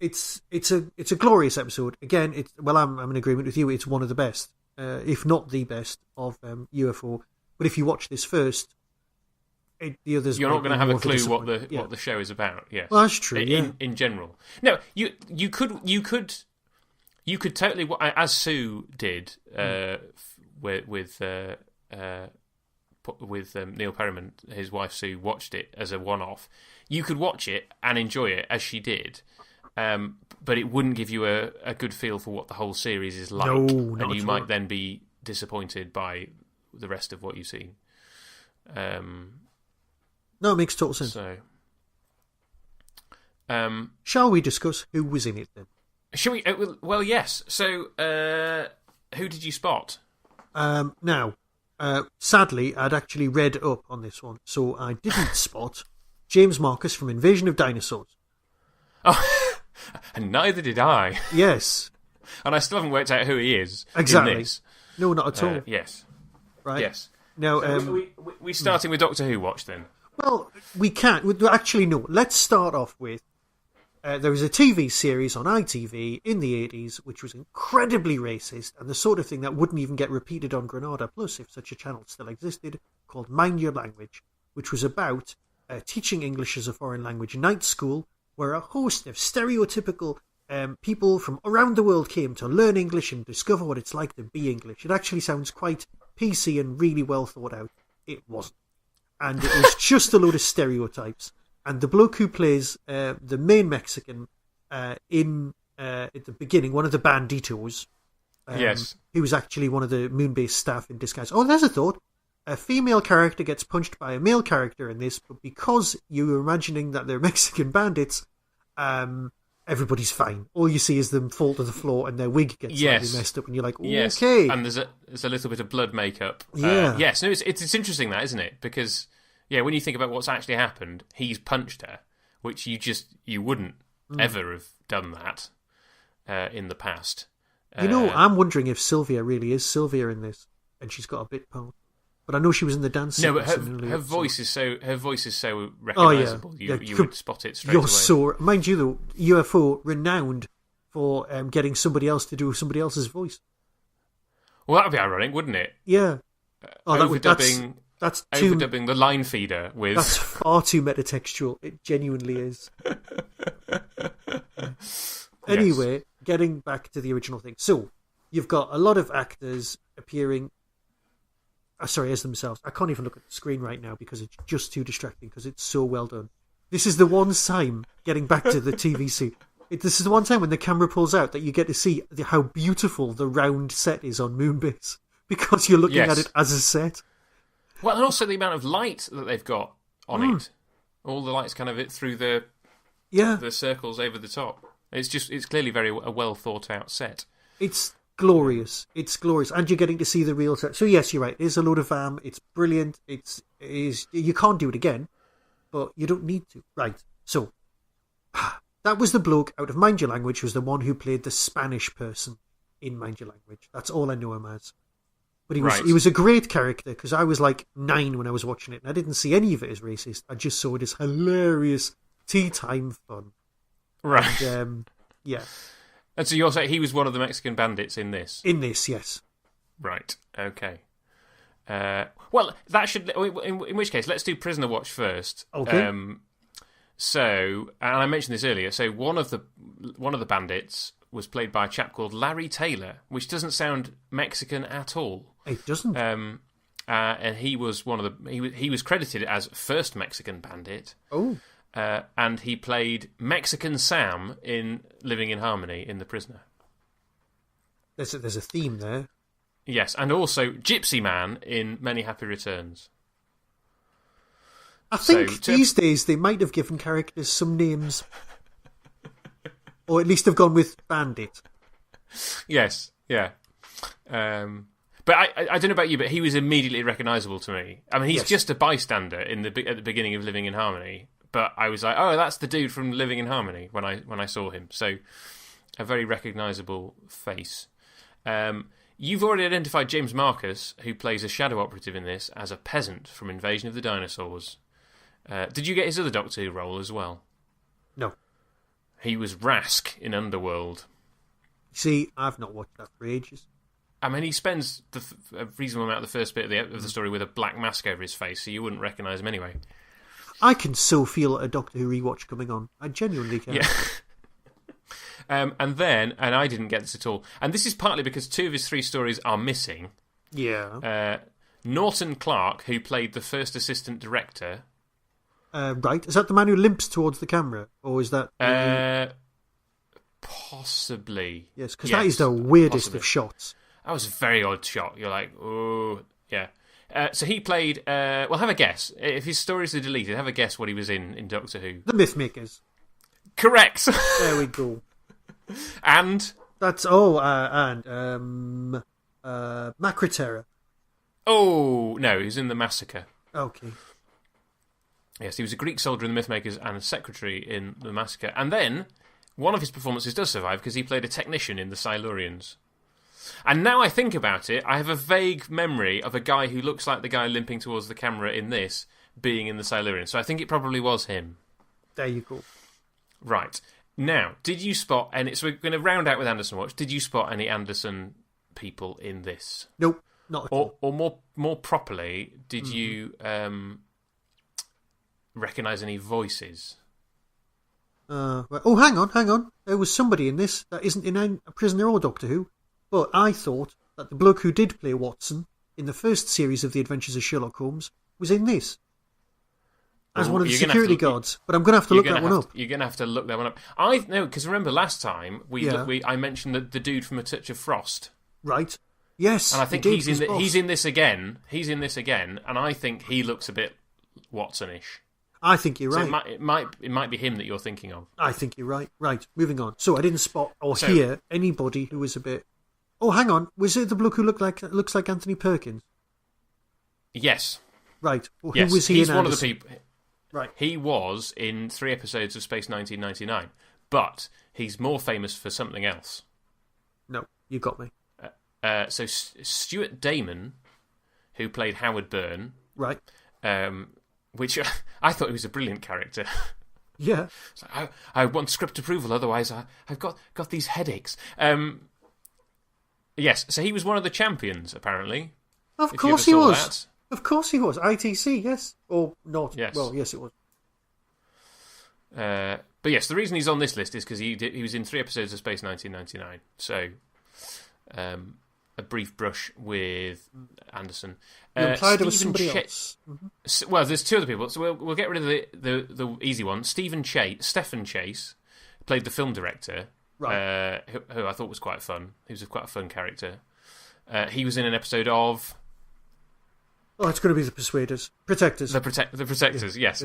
a glorious episode. Again, I'm in agreement with you. It's one of the best, if not the best of UFO. But if you watch this first, the others you're not going to have a clue what the show is about. Yes, well, that's true. In general, no, you could totally, as Sue did with Neil Perriman, his wife Sue watched it as a one-off. You could watch it and enjoy it as she did, but it wouldn't give you a good feel for what the whole series is like. No, not and you at might all. then be disappointed by the rest of what you see. No, it makes total sense. So, shall we discuss who was in it then? shall we? Well, yes. So, who did you spot? Now, sadly, I'd actually read up on this one, so I didn't spot James Marcus from Invasion of Dinosaurs. Oh, and neither did I. Yes. And I still haven't worked out who he is. Exactly. In this. No, not at all. Yes. Right. Yes. Now, So we starting with Doctor Who watch then. well, we can't. Actually, no. Let's start off with there was a TV series on ITV in the 80s which was incredibly racist and the sort of thing that wouldn't even get repeated on Granada Plus if such a channel still existed, called Mind Your Language, which was about teaching English as a foreign language night school, where a host of stereotypical people from around the world came to learn English and discover what it's like to be English. It actually sounds quite PC and really well thought out. It wasn't. And it was just a load of stereotypes. And the bloke who plays the main Mexican at the beginning, one of the banditos, Yes. he was actually one of the Moonbase staff in disguise. Oh, there's a thought. A female character gets punched by a male character in this, but because you're imagining that they're Mexican bandits, everybody's fine. All you see is them fall to the floor and their wig gets slightly messed up, and you're like, Yes. okay. And there's a little bit of blood makeup. Yeah. Yes. No, it's interesting that, isn't it? Because when you think about what's actually happened, he's punched her, which you wouldn't ever have done that in the past. I'm wondering if Sylvia really is Sylvia in this, and she's got a bit part. But I know she was in the dance. No, but her voice is so recognisable. You would spot it straight away. So, mind you, though, UFO renowned for getting somebody else to do somebody else's voice. Well, that would be ironic, wouldn't it? Yeah. Overdubbing overdubbing the line feeder with. That's far too metatextual. It genuinely is. Anyway, getting back to the original thing. So, you've got a lot of actors appearing as themselves. I can't even look at the screen right now because it's just too distracting because it's so well done. This is the one time, getting back to the TVC, this is the one time when the camera pulls out that you get to see how beautiful the round set is on Moonbase because you're looking at it as a set. Well, and also the amount of light that they've got on it. All the lights kind of through the circles over the top. It's clearly a well thought out set. It's glorious. It's glorious. And you're getting to see the real set. So yes, you're right. It is a load of it's brilliant. You can't do it again, but you don't need to. Right. So that was the bloke out of Mind Your Language, who was the one who played the Spanish person in Mind Your Language. That's all I know him as. But he was a great character because I was like 9 when I was watching it and I didn't see any of it as racist. I just saw it as hilarious tea time fun. Right. And, And so you're saying he was one of the Mexican bandits in this? In this, yes. Right. Okay. Well, that should. In which case, let's do Prisoner Watch first. Okay. So, and I mentioned this earlier. So one of the bandits was played by a chap called Larry Taylor, which doesn't sound Mexican at all. It doesn't. And he was he was credited as first Mexican bandit. Oh. And he played Mexican Sam in Living in Harmony in The Prisoner. There's a theme there. Yes, and also Gypsy Man in Many Happy Returns. I think these days they might have given characters some names. Or at least have gone with bandit. Yes, yeah. But I don't know about you, but he was immediately recognisable to me. I mean, he's just a bystander at the beginning of Living in Harmony. But I was like, oh, that's the dude from Living in Harmony when I saw him. So, a very recognisable face. You've already identified James Marcus, who plays a shadow operative in this, as a peasant from Invasion of the Dinosaurs. Did you get his other Doctor Who role as well? No. He was Rask in Underworld. See, I've not watched that for ages. I mean, he spends a reasonable amount of the first bit of the story with a black mask over his face, so you wouldn't recognise him anyway. I can so feel a Doctor Who rewatch coming on. I genuinely can. Yeah. And I didn't get this at all. And this is partly because 2 of his 3 stories are missing. Yeah. Norton Clark, who played the first assistant director. Right. Is that the man who limps towards the camera? Or is that... Possibly. Yes, because that is the weirdest of shots. That was a very odd shot. You're like, oh, yeah. So he played... well, have a guess. If his stories are deleted, have a guess what he was in Doctor Who. The Mythmakers. Correct. There we go. And? That's... Macroterror. Oh, no, he was in The Massacre. Okay. Yes, he was a Greek soldier in The Mythmakers and a secretary in The Massacre. And then, one of his performances does survive because he played a technician in The Silurians. And now I think about it, I have a vague memory of a guy who looks like the guy limping towards the camera in this being in The Silurians. So I think it probably was him. There you go. Right. Now, did you spot any... So we're going to round out with Anderson Watch. Did you spot any Anderson people in this? Nope, not at all. Or more properly, did you recognise any voices? Hang on. There was somebody in this that isn't in A Prisoner or Doctor Who. But I thought that the bloke who did play Watson in the first series of The Adventures of Sherlock Holmes was in this. As one of the security guards. But I'm going to have to look that one up. You're going to have to look that one up. No, because remember last time I mentioned the dude from A Touch of Frost. Right. Yes. And I think he's in this again. He's in this again, and I think he looks a bit Watson-ish. I think you're right. So it might be him that you're thinking of. I think you're right. Right, moving on. So I didn't spot or hear anybody who was a bit... Oh, hang on. Was it the bloke who looks like Anthony Perkins? Yes. Right. Well, yes. Who was he He's in one Anderson? of the people... Right. He was in 3 episodes of Space 1999, but he's more famous for something else. No, you got me. So Stuart Damon, who played Howard Byrne... Right. Which I thought he was a brilliant character. Yeah. So I want script approval, otherwise I've got these headaches. Yes, so he was one of the champions, apparently. Of course he was. Of course he was. ITC, yes. Or not. Yes. Well, yes, it was. But yes, the reason he's on this list is because he was in 3 episodes of Space 1999. So, a brief brush with Anderson. You implied there was somebody else. Mm-hmm. Well, there's 2 other people, so we'll get rid of the easy one. Stephen Chase played the film director. Right. Who I thought was quite fun. He was quite a fun character. He was in an episode of... Oh, it's going to be the Persuaders. Protectors. The Protectors, yes.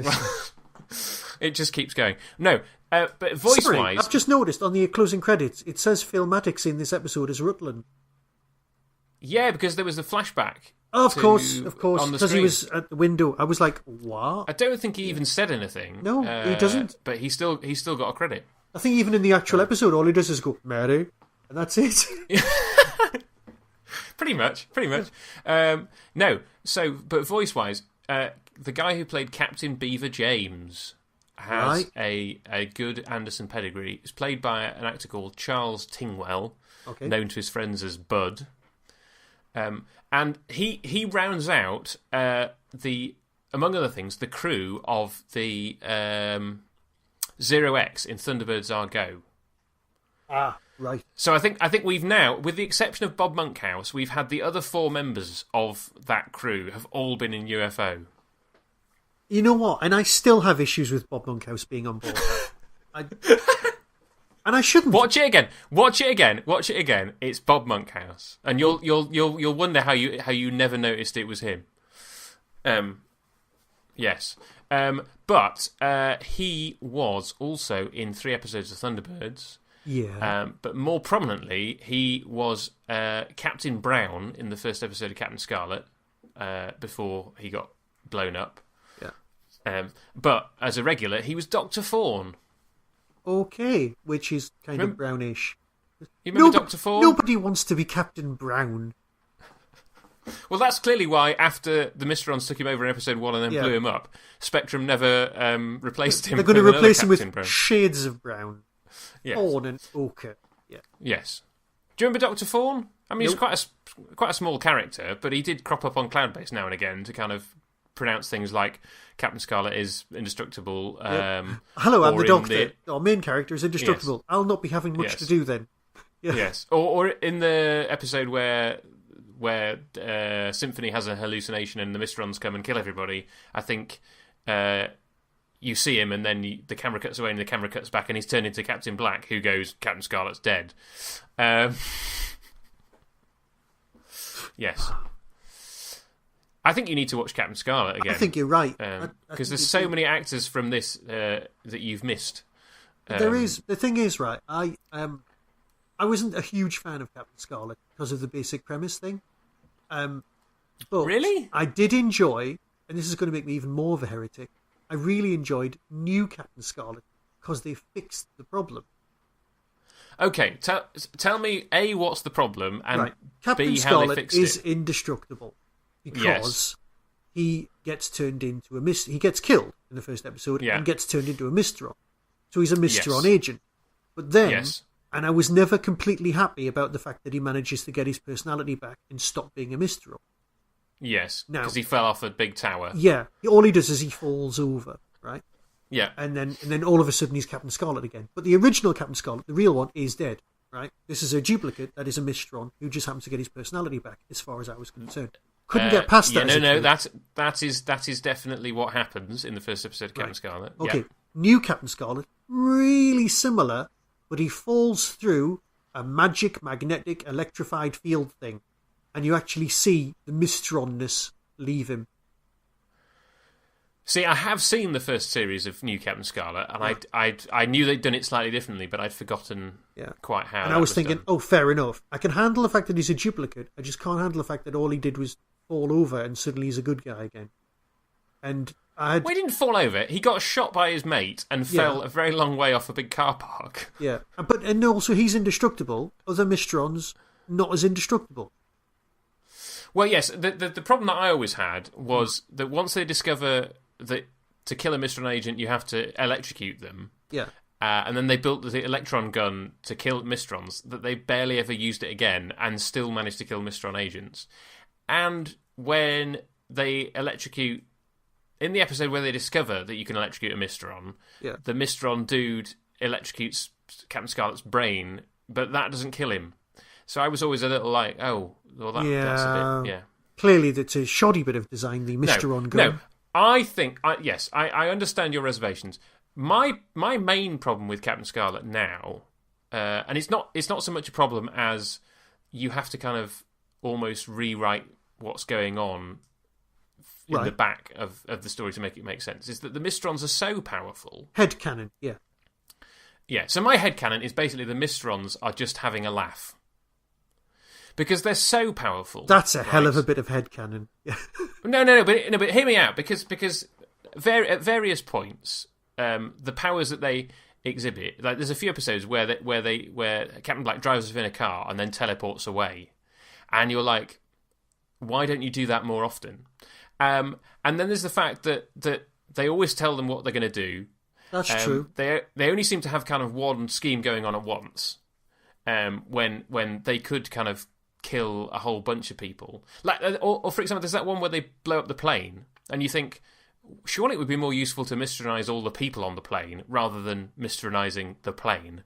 It just keeps going. No, but voice-wise... Sorry, I've just noticed on the closing credits, it says Phil Maddox in this episode as Rutland. Yeah, because there was the flashback. Oh, of course, because he was at the window. I was like, what? I don't think he even said anything. No, he doesn't. But he still got a credit. I think even in the actual episode, all he does is go, Mary, and that's it. Pretty much. No, but voice-wise, the guy who played Captain Beaver James has a good Anderson pedigree. It's played by an actor called Charles Tingwell, known to his friends as Bud. And he rounds out among other things, the crew of the Zero X in Thunderbirds Are Go. Ah, right. So I think we've now, with the exception of Bob Monkhouse, we've had the other 4 members of that crew have all been in UFO. You know what? And I still have issues with Bob Monkhouse being on board. And I shouldn't. Watch it again. It's Bob Monkhouse, and you'll wonder how you never noticed it was him. Yes. But he was also in 3 episodes of Thunderbirds. Yeah. But more prominently, he was Captain Brown in the first episode of Captain Scarlet before he got blown up. Yeah. But as a regular, he was Dr. Fawn. Okay, which is kind of brownish. You remember Dr. Fawn? Nobody wants to be Captain Brown. Well, that's clearly why after the Mysterons took him over in episode 1 and then blew him up, Spectrum never replaced him. They're going to replace him with Brown. shades of brown. Yes. Fawn and ochre. Yeah. Yes. Do you remember Dr. Fawn? I mean, he's quite a small character, but he did crop up on Cloudbase now and again to kind of pronounce things like Captain Scarlet is indestructible. Hello, I'm the Doctor. Our main character is indestructible. Yes. I'll not be having much to do then. Yeah. Yes. Or in the episode where Symphony has a hallucination and the Mysterons come and kill everybody, I think you see him, and then the camera cuts away, and the camera cuts back, and he's turned into Captain Black, who goes, Captain Scarlet's dead. Yes. I think you need to watch Captain Scarlet again. I think you're right. Because there's so many actors from this that you've missed. The thing is, right, I wasn't a huge fan of Captain Scarlet because of the basic premise thing. But really? I did enjoy, and this is going to make me even more of a heretic, I really enjoyed New Captain Scarlet because they fixed the problem. Okay, tell me, A, what's the problem, and right. Captain B, Scarlet how they fixed is it. indestructible because he gets turned into he gets killed in the first episode and gets turned into a Mystron. So he's a Mystron agent. But then, and I was never completely happy about the fact that he manages to get his personality back and stop being a Mystron. Yes, because he fell off a big tower. Yeah, all he does is he falls over, right? Yeah. And then all of a sudden he's Captain Scarlet again. But the original Captain Scarlet, the real one, is dead, right? This is a duplicate that is a Mystron who just happens to get his personality back, as far as I was concerned. Couldn't get past that. That is definitely what happens in the first episode of Captain Scarlet. Okay, New Captain Scarlet, really similar, but he falls through a magic, magnetic, electrified field thing, and you actually see the Mystronness leave him. See, I have seen the first series of New Captain Scarlet, and I knew they'd done it slightly differently, but I'd forgotten quite how. And I was thinking, fair enough. I can handle the fact that he's a duplicate. I just can't handle the fact that all he did was fall over and suddenly he's a good guy again. And he didn't fall over. He got shot by his mate and fell a very long way off a big car park. Yeah, and also he's indestructible. Other Mystrons, not as indestructible. Well, yes, the problem that I always had was that once they discover that to kill a Mystron agent you have to electrocute them. Yeah. And then they built the electron gun to kill Mystrons, that they barely ever used it again and still managed to kill Mystron agents. And when they electrocute... In the episode where they discover that you can electrocute a Mystron, the Mystron dude electrocutes Captain Scarlet's brain, but that doesn't kill him. So I was always a little like, that's a bit... Yeah. Clearly that's a shoddy bit of design, the Mystron gun. No, I think... I understand your reservations. My main problem with Captain Scarlet now, and it's not so much a problem as you have to kind of almost rewrite what's going on in the back of the story to make it make sense, is that the Mystrons are so powerful. Headcanon, yeah. Yeah, so my headcanon is basically the Mystrons are just having a laugh. Because they're so powerful. That's a hell of a bit of headcanon. No, but hear me out, because at various points, the powers that they exhibit, like there's a few episodes where Captain Black drives us in a car and then teleports away, and you're like, why don't you do that more often? And then there's the fact that they always tell them what they're going to do. That's true. They only seem to have kind of one scheme going on at once. When they could kind of kill a whole bunch of people, like, or for example, there's that one where they blow up the plane, and you think, surely it would be more useful to Mystronize all the people on the plane rather than Mystronizing the plane,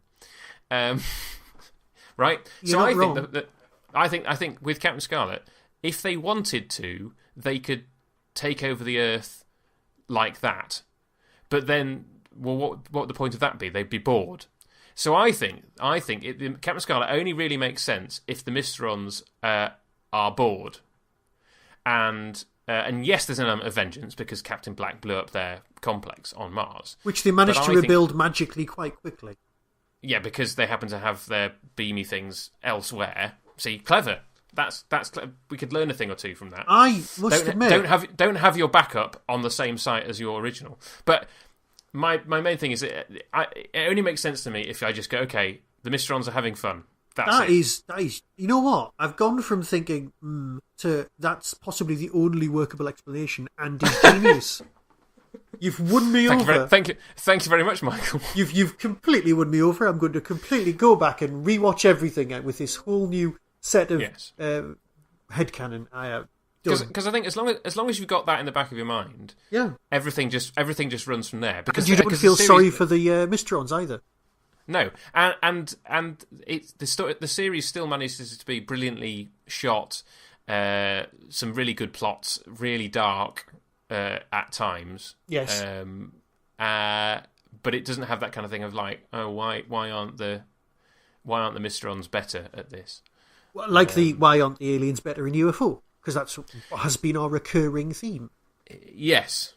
right? You're not wrong. I think with Captain Scarlet, if they wanted to, they could take over the Earth like that. But then, well, what would the point of that be? They'd be bored. So I think Captain Scarlet only really makes sense if the Mystrons are bored. And yes, there's an element of vengeance because Captain Black blew up their complex on Mars, which they managed to rebuild magically quite quickly. Yeah, because they happen to have their beamy things elsewhere. See, clever. That's clever. We could learn a thing or two from that. I must admit, don't have your backup on the same site as your original. But my main thing is it only makes sense to me if I just go, okay, the Mystrons are having fun. That is, you know what? I've gone from thinking to that's possibly the only workable explanation and ingenious. You've won me over. Thank you very much, Michael. You've completely won me over. I'm going to completely go back and rewatch everything with this whole new set of headcanon. Because I think as long as you've got that in the back of your mind, everything just runs from there. Because you don't feel sorry for the Mystrons either. No, and the series still manages to be brilliantly shot, some really good plots, really dark at times. Yes, but it doesn't have that kind of thing of like, oh, why aren't the Mysterons better at this? Well, like why aren't the aliens better in UFO? Because that's what has been our recurring theme. Yes.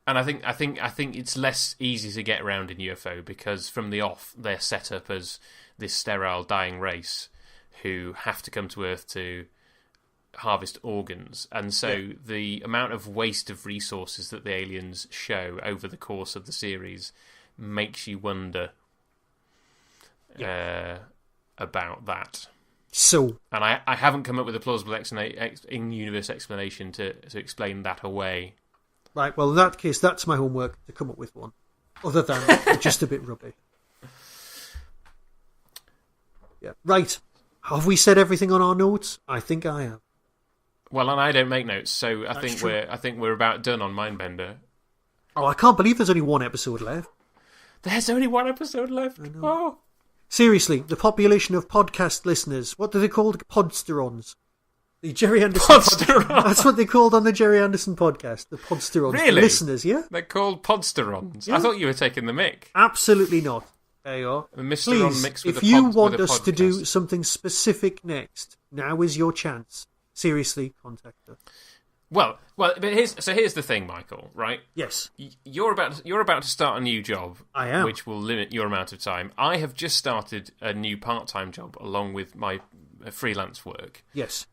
And I think it's less easy to get around in UFO because from the off they're set up as this sterile dying race who have to come to Earth to harvest organs, and so the amount of waste of resources that the aliens show over the course of the series makes you wonder about that. So, and I haven't come up with a plausible in-universe explanation to explain that away. Right, well, in that case, that's my homework, to come up with one. Other than just a bit rubbish. Yeah. Right. Have we said everything on our notes? I think I have. Well, and I don't make notes, so I think we're about done on Mindbender. Oh, I can't believe there's only one episode left. There's only one episode left. I know. Oh. Seriously, the population of podcast listeners, what do they call podsterons? The Jerry Anderson podcast. That's what they called on the Jerry Anderson podcast. The podsterons. Really? The listeners, yeah? They're called podsterons. Yeah. I thought you were taking the mick. Absolutely not. There you are. The Mysteron Please, mixed with if a you pod, want with a us to podcast. do something specific next, now is your chance. Seriously, contact us. Well, but here's the thing, Michael. Right? Yes. You're about to start a new job. I am. Which will limit your amount of time. I have just started a new part-time job along with my freelance work. Yes.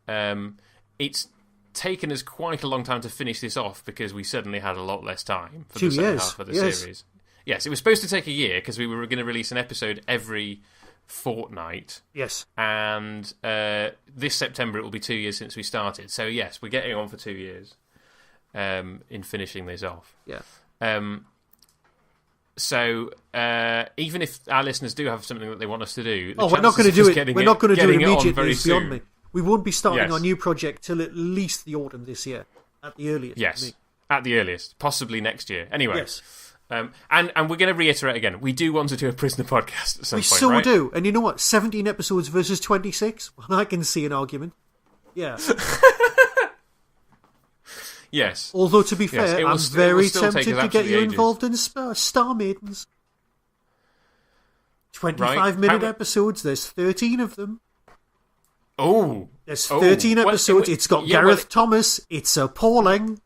It's taken us quite a long time to finish this off because we suddenly had a lot less time for 2 the second years. half of the Yes. series. Yes, it was supposed to take a year because we were going to release an episode every fortnight. Yes. And this September it will be 2 years since we started. So yes, we're getting on for 2 years in finishing this off. Yeah. So even if our listeners do have something that they want us to do, we're not going to do it. We're not going to do it immediately. It's beyond soon. me. We won't be starting Yes. our new project till at least the autumn this year, at the earliest. Yes, at the earliest, possibly next year. Anyway, yes. And we're going to reiterate again. We do want to do a prisoner podcast at some point. We so right? do. And you know what? 17 episodes versus 26. Well, I can see an argument. Yeah. Yes. Although to be fair, I'm very tempted to get you ages. involved in Star Maidens. 25-minute episodes. There's 13 of them. Oh, there's 13 episodes. It's got Gareth Thomas. It's appalling.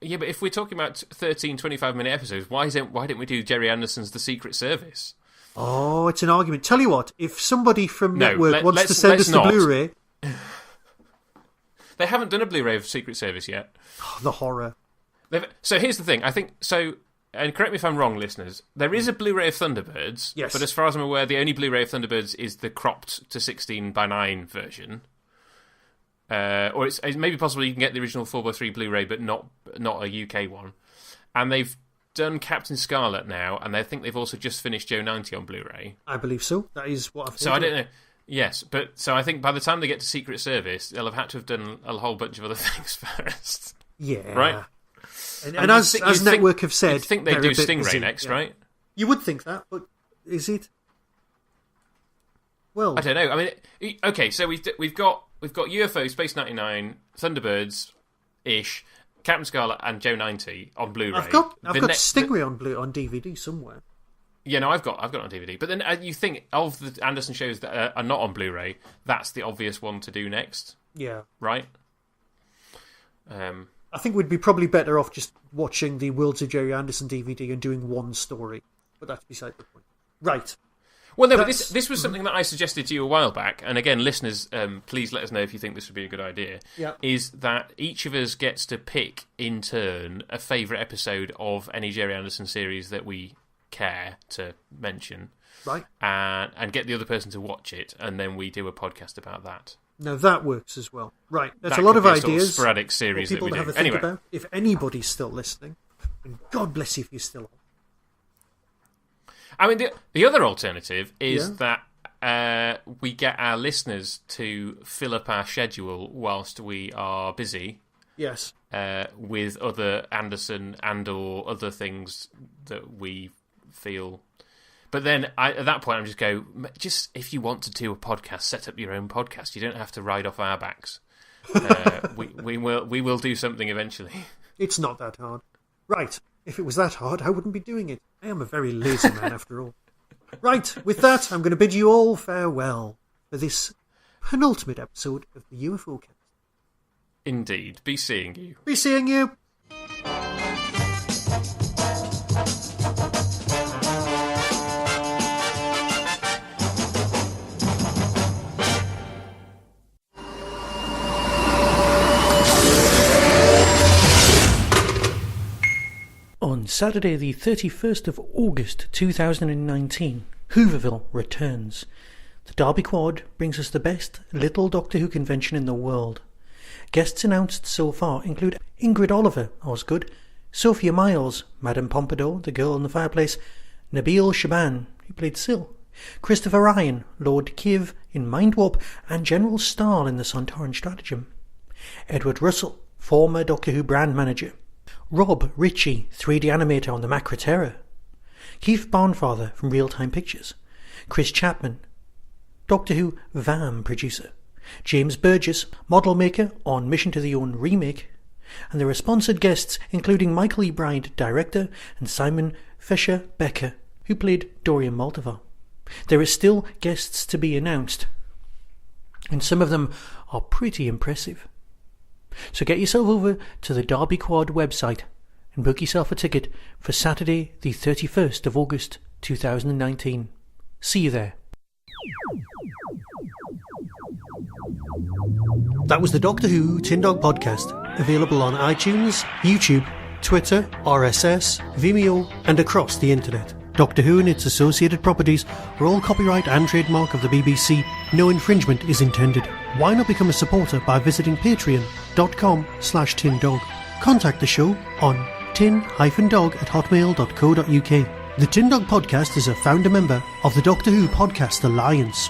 Yeah, but if we're talking about 13 25-minute episodes, why didn't we do Jerry Anderson's The Secret Service? Oh, it's an argument. Tell you what, if somebody from Network wants to send us the Blu-ray... They haven't done a Blu-ray of Secret Service yet. Oh, the horror. So here's the thing. I think... And correct me if I'm wrong, listeners. There is a Blu-ray of Thunderbirds. Yes. But as far as I'm aware, the only Blu-ray of Thunderbirds is the cropped to 16:9 version. Or it's maybe possible you can get the original 4:3 Blu-ray, but not a UK one. And they've done Captain Scarlet now, and I think they've also just finished Joe 90 on Blu-ray. I believe so. That is what I've heard. So I don't know. Yes, but so I think by the time they get to Secret Service, they'll have had to have done a whole bunch of other things first. Yeah. Right? And as Network have said... You'd think they'd do Stingray next, right? You would think that, but is it? Well... I don't know. I mean, okay, so we've got UFO, Space 99, Thunderbirds-ish, Captain Scarlet and Joe 90 on Blu-ray. I've got Stingray on DVD somewhere. Yeah, no, I've got it on DVD. But then you think of the Anderson shows that are not on Blu-ray, that's the obvious one to do next. Yeah. Right? I think we'd be probably better off just watching the Worlds of Jerry Anderson DVD and doing one story. But that's beside the point. Right. Well, no, but this was something that I suggested to you a while back, and again, listeners, please let us know if you think this would be a good idea, is that each of us gets to pick, in turn, a favourite episode of any Jerry Anderson series that we care to mention. Right. And get the other person to watch it, and then we do a podcast about that. Now that works as well. Right, that's a lot of ideas. Sort of sporadic series people that we to do. have a think about. If anybody's still listening, and God bless you if you're still on. I mean, the other alternative is that we get our listeners to fill up our schedule whilst we are busy. Yes. With other Anderson and/or other things that we feel. But then at that point, I'm just if you want to do a podcast, set up your own podcast. You don't have to ride off our backs. We will do something eventually. It's not that hard. Right. If it was that hard, I wouldn't be doing it. I am a very lazy man after all. Right, with that, I'm going to bid you all farewell for this penultimate episode of the UFOCAST. Indeed. Be seeing you. Be seeing you. On Saturday the 31st of August 2019, Hooverville returns. The Derby Quad brings us the best little Doctor Who convention in the world. Guests announced so far include Ingrid Oliver, Osgood, Sophia Miles, Madame Pompadour, the girl in the fireplace, Nabil Shaban, who played Syl, Christopher Ryan, Lord Kiv in Mind Warp, and General Stahl in the Sontaran Stratagem. Edward Russell, former Doctor Who brand manager. Rob Ritchie, 3D animator on the Macra Terror. Keith Barnfather from Real Time Pictures. Chris Chapman, Doctor Who VAM producer. James Burgess, model maker on Mission to the Own remake. And there are sponsored guests including Michael E. Bryant, director, and Simon Fisher Becker, who played Dorian Maltavar. There are still guests to be announced, and some of them are pretty impressive. So get yourself over to the Derby Quad website and book yourself a ticket for Saturday the 31st of August 2019. See you there. That was the Doctor Who Tin Dog Podcast, available on iTunes, YouTube, Twitter, RSS, Vimeo, and across the internet. Doctor Who and its associated properties are all copyright and trademark of the BBC. No infringement is intended. Why not become a supporter by visiting patreon.com/tindog. Contact the show on tin-dog@hotmail.co.uk. The Tin Dog Podcast is a founder member of the Doctor Who Podcast Alliance.